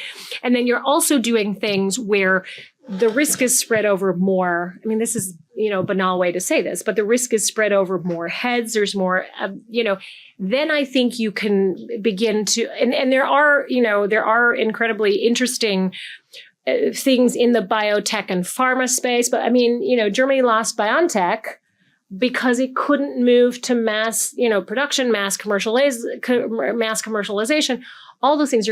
and then you're also doing things where the risk is spread over more. I mean, this is, you know, a banal way to say this, but the risk is spread over more heads. There's more, you know, then I think you can begin to, and there are incredibly interesting things in the biotech and pharma space. But I mean, you know, Germany lost BioNTech because it couldn't move to mass, you know, production, mass commercialization. All those things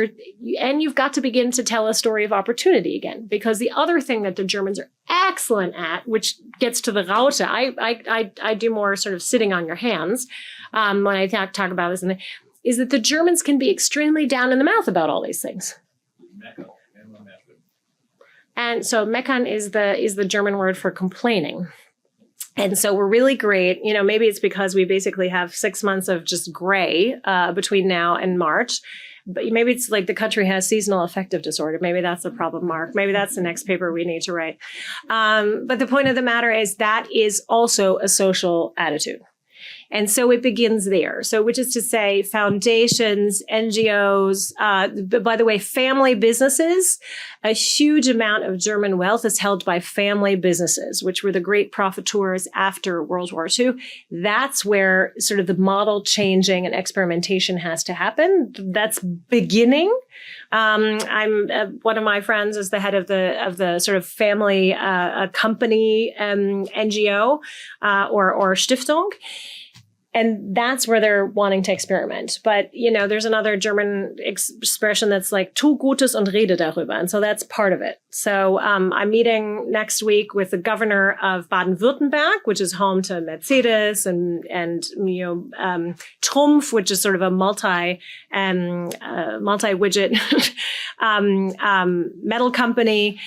and you've got to begin to tell a story of opportunity again, because the other thing that the Germans are excellent at, which gets to the Raute, I do more sort of sitting on your hands when I talk about this, is that the Germans can be extremely down in the mouth about all these things. And so meckern is the German word for complaining. And so we're really great. You know, maybe it's because we basically have 6 months of just gray between now and March. But maybe it's like the country has seasonal affective disorder. Maybe that's the problem, Mark. Maybe that's the next paper we need to write. But the point of the matter is that is also a social attitude. And so it begins there. So which is to say foundations, NGOs, by the way, family businesses, a huge amount of German wealth is held by family businesses, which were the great profiteers after World War II. That's where sort of the model changing and experimentation has to happen. That's beginning. I'm one of my friends is the head of the sort of family company NGO or Stiftung. And that's where they're wanting to experiment. But, there's another German expression that's like, tu Gutes und rede darüber. And so that's part of it. So I'm meeting next week with the governor of Baden-Württemberg, which is home to Mercedes and Trumpf, which is sort of a multi-widget metal company.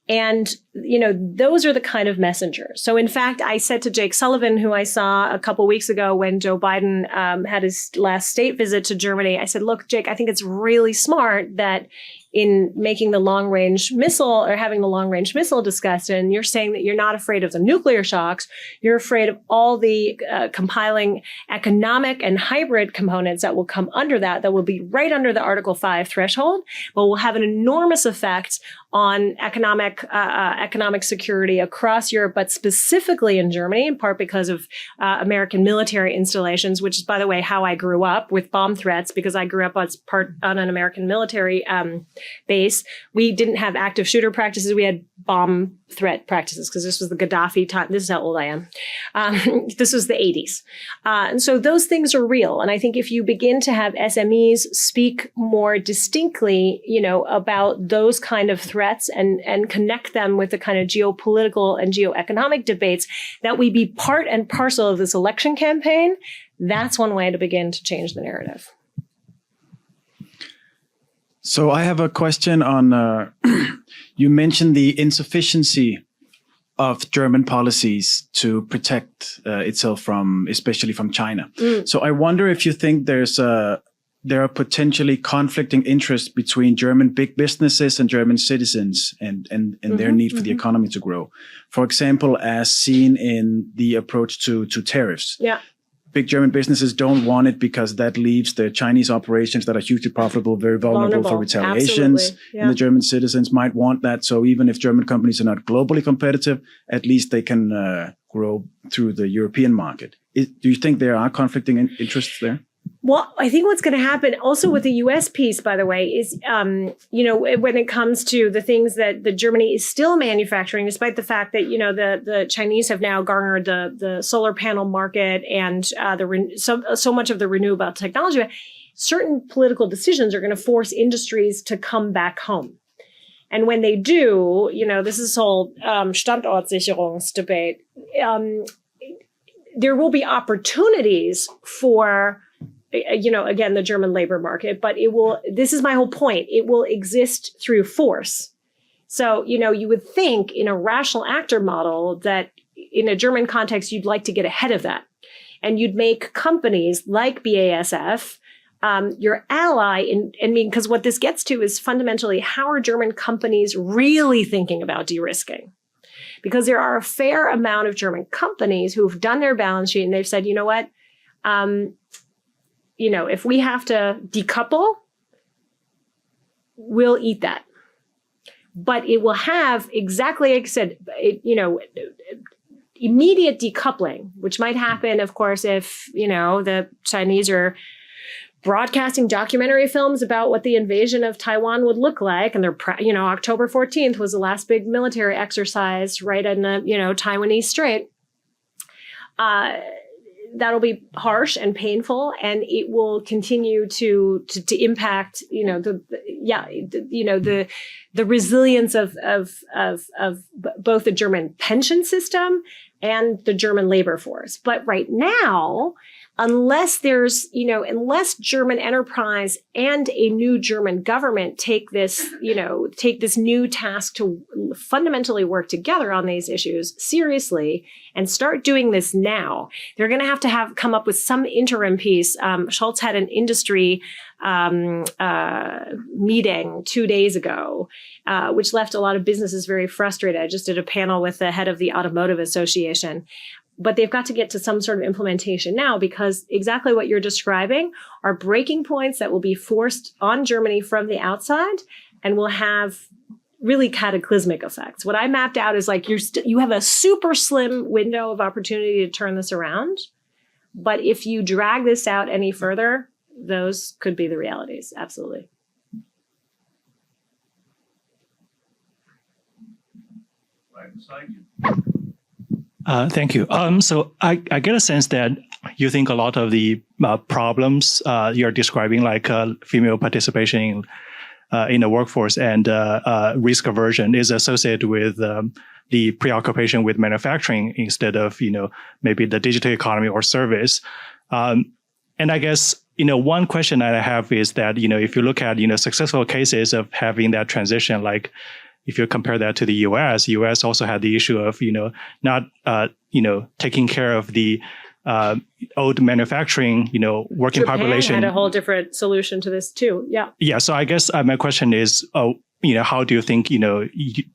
And, those are the kind of messengers. So, in fact, I said to Jake Sullivan, who I saw a couple weeks ago when Joe Biden had his last state visit to Germany, I said, look, Jake, I think it's really smart that in making the long-range missile or having the long-range missile discussion, you're saying that you're not afraid of the nuclear shocks. You're afraid of all the compiling economic and hybrid components that will come under that will be right under the Article 5 threshold, but will have an enormous effect on economic security across Europe, but specifically in Germany, in part because of American military installations, which is, by the way, how I grew up with bomb threats, because I grew up on an American military base. We didn't have active shooter practices. We had bomb threat practices because this was the Gaddafi time. This is how old I am. This was the 80s. And so those things are real. And I think if you begin to have SMEs speak more distinctly, about those kind of threats and connect them with the kind of geopolitical and geoeconomic debates, that we be part and parcel of this election campaign, that's one way to begin to change the narrative. So I have a question on, you mentioned the insufficiency of German policies to protect itself especially from China. So I wonder if you think there are potentially conflicting interests between German big businesses and German citizens and their need for the economy to grow. For example, as seen in the approach to tariffs. Yeah. Big German businesses don't want it because that leaves the Chinese operations that are hugely profitable very vulnerable for retaliations. Yeah. And the German citizens might want that. So even if German companies are not globally competitive, at least they can grow through the European market. Do you think there are conflicting interests there? Well, I think what's going to happen also with the U.S. piece, by the way, is, when it comes to the things that Germany is still manufacturing, despite the fact that, the Chinese have now garnered the solar panel market and so much of the renewable technology, certain political decisions are going to force industries to come back home. And when they do, this is this whole Standortsicherungsdebate, there will be opportunities for again, the German labor market, but this is my whole point. It will exist through force. So, you would think in a rational actor model that in a German context, you'd like to get ahead of that. And you'd make companies like BASF your ally because what this gets to is fundamentally how are German companies really thinking about de-risking? Because there are a fair amount of German companies who've done their balance sheet and they've said, you know what? If we have to decouple, we'll eat that. But it will have, exactly like I said, immediate decoupling, which might happen, of course, if, the Chinese are broadcasting documentary films about what the invasion of Taiwan would look like. And they're, October 14th was the last big military exercise right in the, Taiwanese Strait. That'll be harsh and painful, and it will continue to impact, the resilience of both the German pension system and the German labor force. But right now, unless unless German enterprise and a new German government take this new task to fundamentally work together on these issues seriously and start doing this now, they're going to have come up with some interim piece. Scholz had an industry meeting 2 days ago, which left a lot of businesses very frustrated. I just did a panel with the head of the Automotive Association. but they've got to get to some sort of implementation now, because exactly what you're describing are breaking points that will be forced on Germany from the outside and will have really cataclysmic effects. What I mapped out is like you have a super slim window of opportunity to turn this around. But if you drag this out any further, those could be the realities. Absolutely. Thank you. So I get a sense that you think a lot of the problems you're describing, like female participation in the workforce and risk aversion, is associated with the preoccupation with manufacturing instead of, maybe the digital economy or service. And I guess, one question that I have is that, if you look at, successful cases of having that transition, like if you compare that to the US also had the issue of, not, taking care of the old manufacturing, working Japan population. had a whole different solution to this too. Yeah. Yeah. So I guess my question is, how do you think,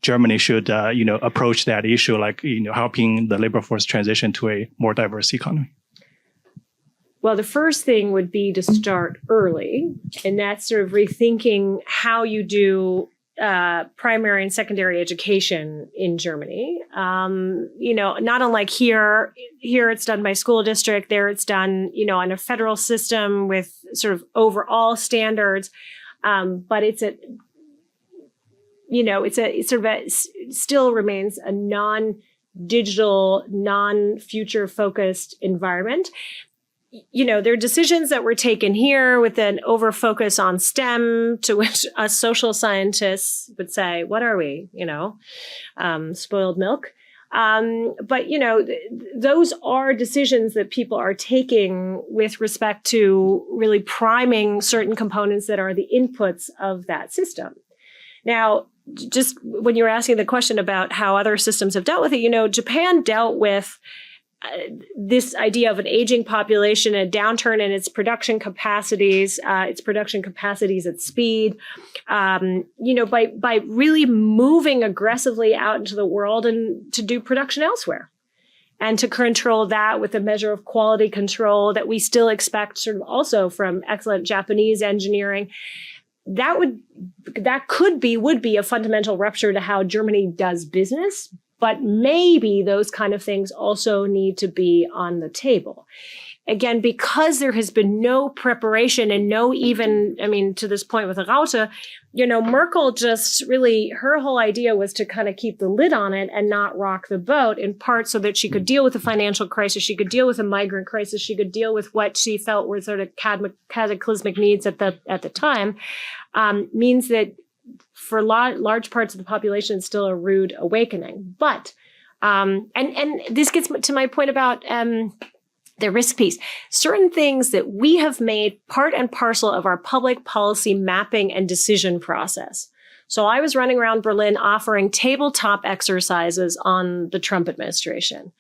Germany should, approach that issue, like, helping the labor force transition to a more diverse economy? Well, the first thing would be to start early, and that's sort of rethinking how you do primary and secondary education in Germany. Not unlike here it's done by school district, there it's done, on a federal system with sort of overall standards. But it still remains a non-digital, non-future focused environment. There are decisions that were taken here with an over-focus on STEM, to which us social scientists would say, what are we, spoiled milk? But those are decisions that people are taking with respect to really priming certain components that are the inputs of that system. Now, just when you were asking the question about how other systems have dealt with it, Japan dealt with this idea of an aging population, a downturn in its production capacities at speed, by really moving aggressively out into the world and to do production elsewhere, and to control that with a measure of quality control that we still expect sort of also from excellent Japanese engineering. That would be a fundamental rupture to how Germany does business. But maybe those kind of things also need to be on the table. Again, because there has been no preparation and to this point with Raute, Merkel just really, her whole idea was to kind of keep the lid on it and not rock the boat, in part so that she could deal with the financial crisis, she could deal with the migrant crisis, she could deal with what she felt were sort of cataclysmic needs at the time, means that for large parts of the population, it's still a rude awakening. But, and this gets to my point about the risk piece. Certain things that we have made part and parcel of our public policy mapping and decision process. So I was running around Berlin offering tabletop exercises on the Trump administration.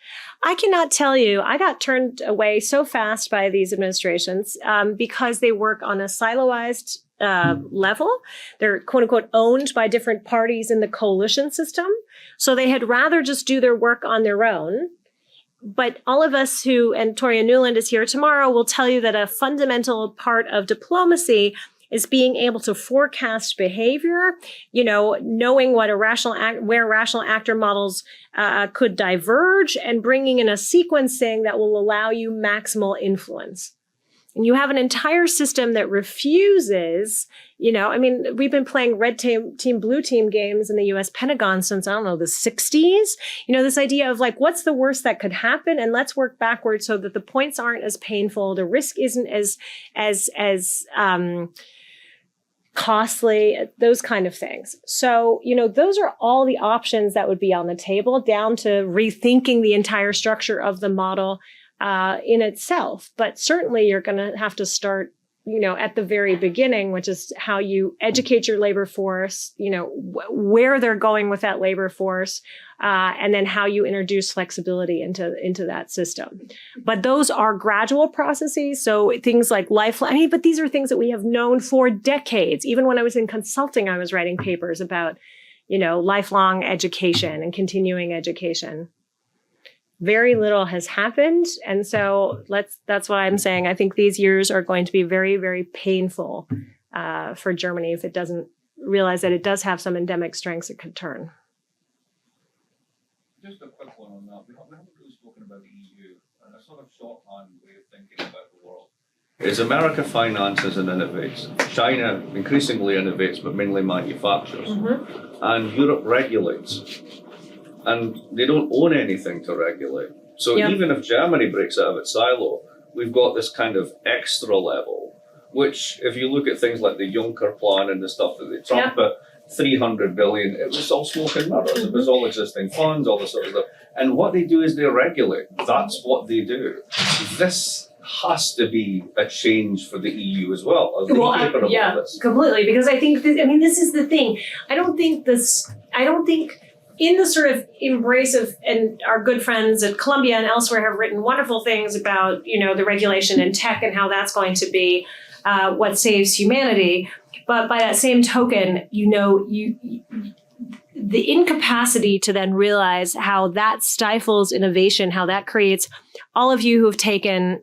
I cannot tell you, I got turned away so fast by these administrations because they work on a siloized level. They're quote unquote owned by different parties in the coalition system. So they had rather just do their work on their own. But all of us and Toria Newland is here tomorrow, will tell you that a fundamental part of diplomacy is being able to forecast behavior, knowing what where rational actor models could diverge, and bringing in a sequencing that will allow you maximal influence. And you have an entire system that refuses, we've been playing red team, blue team games in the US Pentagon since, the 60s. This idea of like, what's the worst that could happen? And let's work backwards so that the points aren't as painful. The risk isn't as costly, those kind of things. So, those are all the options that would be on the table, down to rethinking the entire structure of the model in itself. But certainly you're going to have to start, at the very beginning, which is how you educate your labor force, where they're going with that labor force, and then how you introduce flexibility into that system. But those are gradual processes. So things like but these are things that we have known for decades. Even when I was in consulting, I was writing papers about, lifelong education and continuing education. very little has happened. And so that's why I'm saying I think these years are going to be very, very painful for Germany if it doesn't realize that it does have some endemic strengths it could turn. Just a quick one on that. We haven't really spoken about the EU and a sort of shorthand way of thinking about the world. Is America finances and innovates. China increasingly innovates, but mainly manufactures. And Europe regulates. And they don't own anything to regulate. So even if Germany breaks out of its silo, we've got this kind of extra level, which if you look at things like the Juncker plan and the stuff that they talk about, 300 billion, it was all smoke and mirrors. It was all existing funds, all this sort of stuff. And what they do is they regulate. That's what they do. This has to be a change for the EU as well. Completely. Because I think, this is the thing. I don't think in the sort of embrace of, and our good friends at Columbia and elsewhere have written wonderful things about, the regulation in tech and how that's going to be what saves humanity. But by that same token, the incapacity to then realize how that stifles innovation, how that creates all of you who have taken,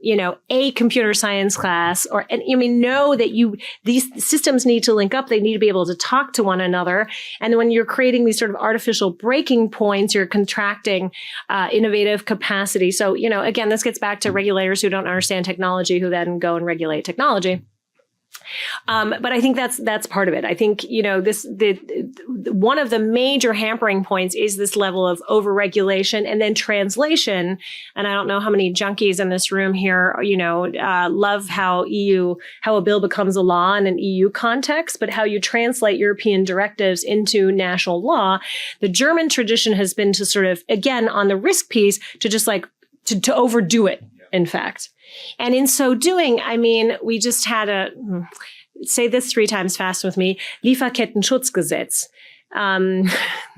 a computer science class know that these systems need to link up. They need to be able to talk to one another. And when you're creating these sort of artificial breaking points, you're contracting innovative capacity. So, again, this gets back to regulators who don't understand technology, who then go and regulate technology. But I think that's part of it. I think, one of the major hampering points is this level of overregulation and then translation. And I don't know how many junkies in this room here, love how a bill becomes a law in an EU context, but how you translate European directives into national law. The German tradition has been to sort of, again, on the risk piece, to just to overdo it, in fact. And in so doing, we just had say this 3 times fast with me, Lieferkettenschutzgesetz.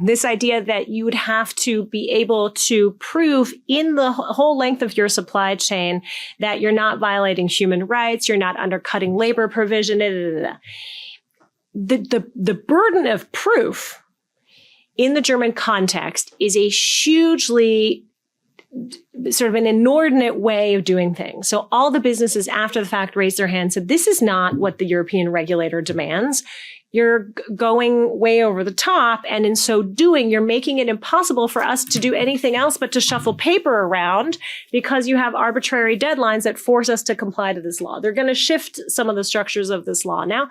This idea that you would have to be able to prove in the whole length of your supply chain that you're not violating human rights, you're not undercutting labor provision. The burden of proof in the German context is a hugely sort of an inordinate way of doing things. So all the businesses after the fact raised their hands, said, this is not what the European regulator demands. You're going way over the top. And in so doing, you're making it impossible for us to do anything else but to shuffle paper around because you have arbitrary deadlines that force us to comply to this law. They're going to shift some of the structures of this law now.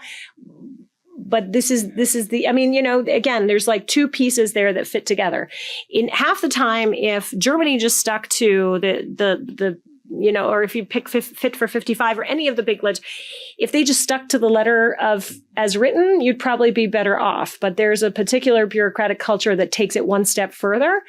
But this is again, there's 2 pieces there that fit together. In half the time, if Germany just stuck to the or if you pick Fit for 55 or any of the big if they just stuck to the letter of as written, you'd probably be better off. But there's a particular bureaucratic culture that takes it one step further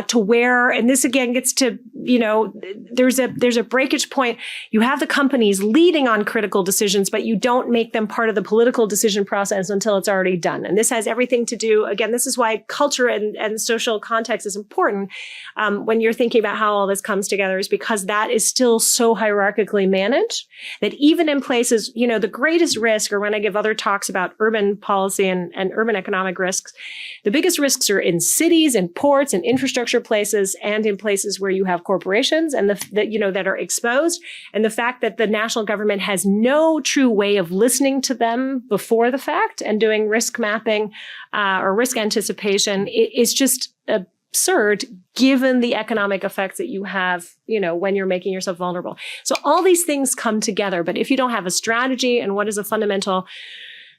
to where, and this again gets to, there's a breakage point. You have the companies leading on critical decisions, but you don't make them part of the political decision process until it's already done. And this has everything to do, again, this is why culture and social context is important when you're thinking about how all this comes together, is because that is still so hierarchically managed that even in places, the greatest risk, or when I give other talks about urban policy and urban economic risks, the biggest risks are in cities and ports and infrastructure places and in places where you have corporations and that are exposed. And the fact that the national government has no true way of listening to them before the fact and doing risk mapping or risk anticipation is just absurd, given the economic effects that you have, when you're making yourself vulnerable. So all these things come together. But if you don't have a strategy, and what is a fundamental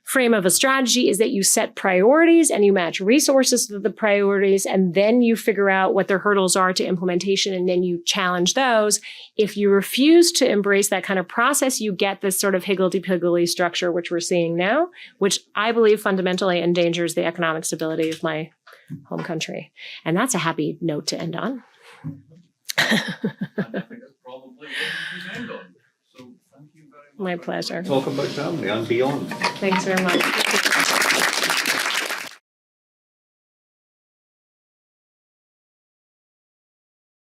frame of a strategy is that you set priorities and you match resources to the priorities, and then you figure out what their hurdles are to implementation, and then you challenge those. If you refuse to embrace that kind of process, you get this sort of higgledy-piggledy structure, which we're seeing now, which I believe fundamentally endangers the economic stability of my home country. And that's a happy note to end on. I think that's probably what we can end on. So thank you very much. My pleasure. Talk about Germany and beyond. Thanks very much.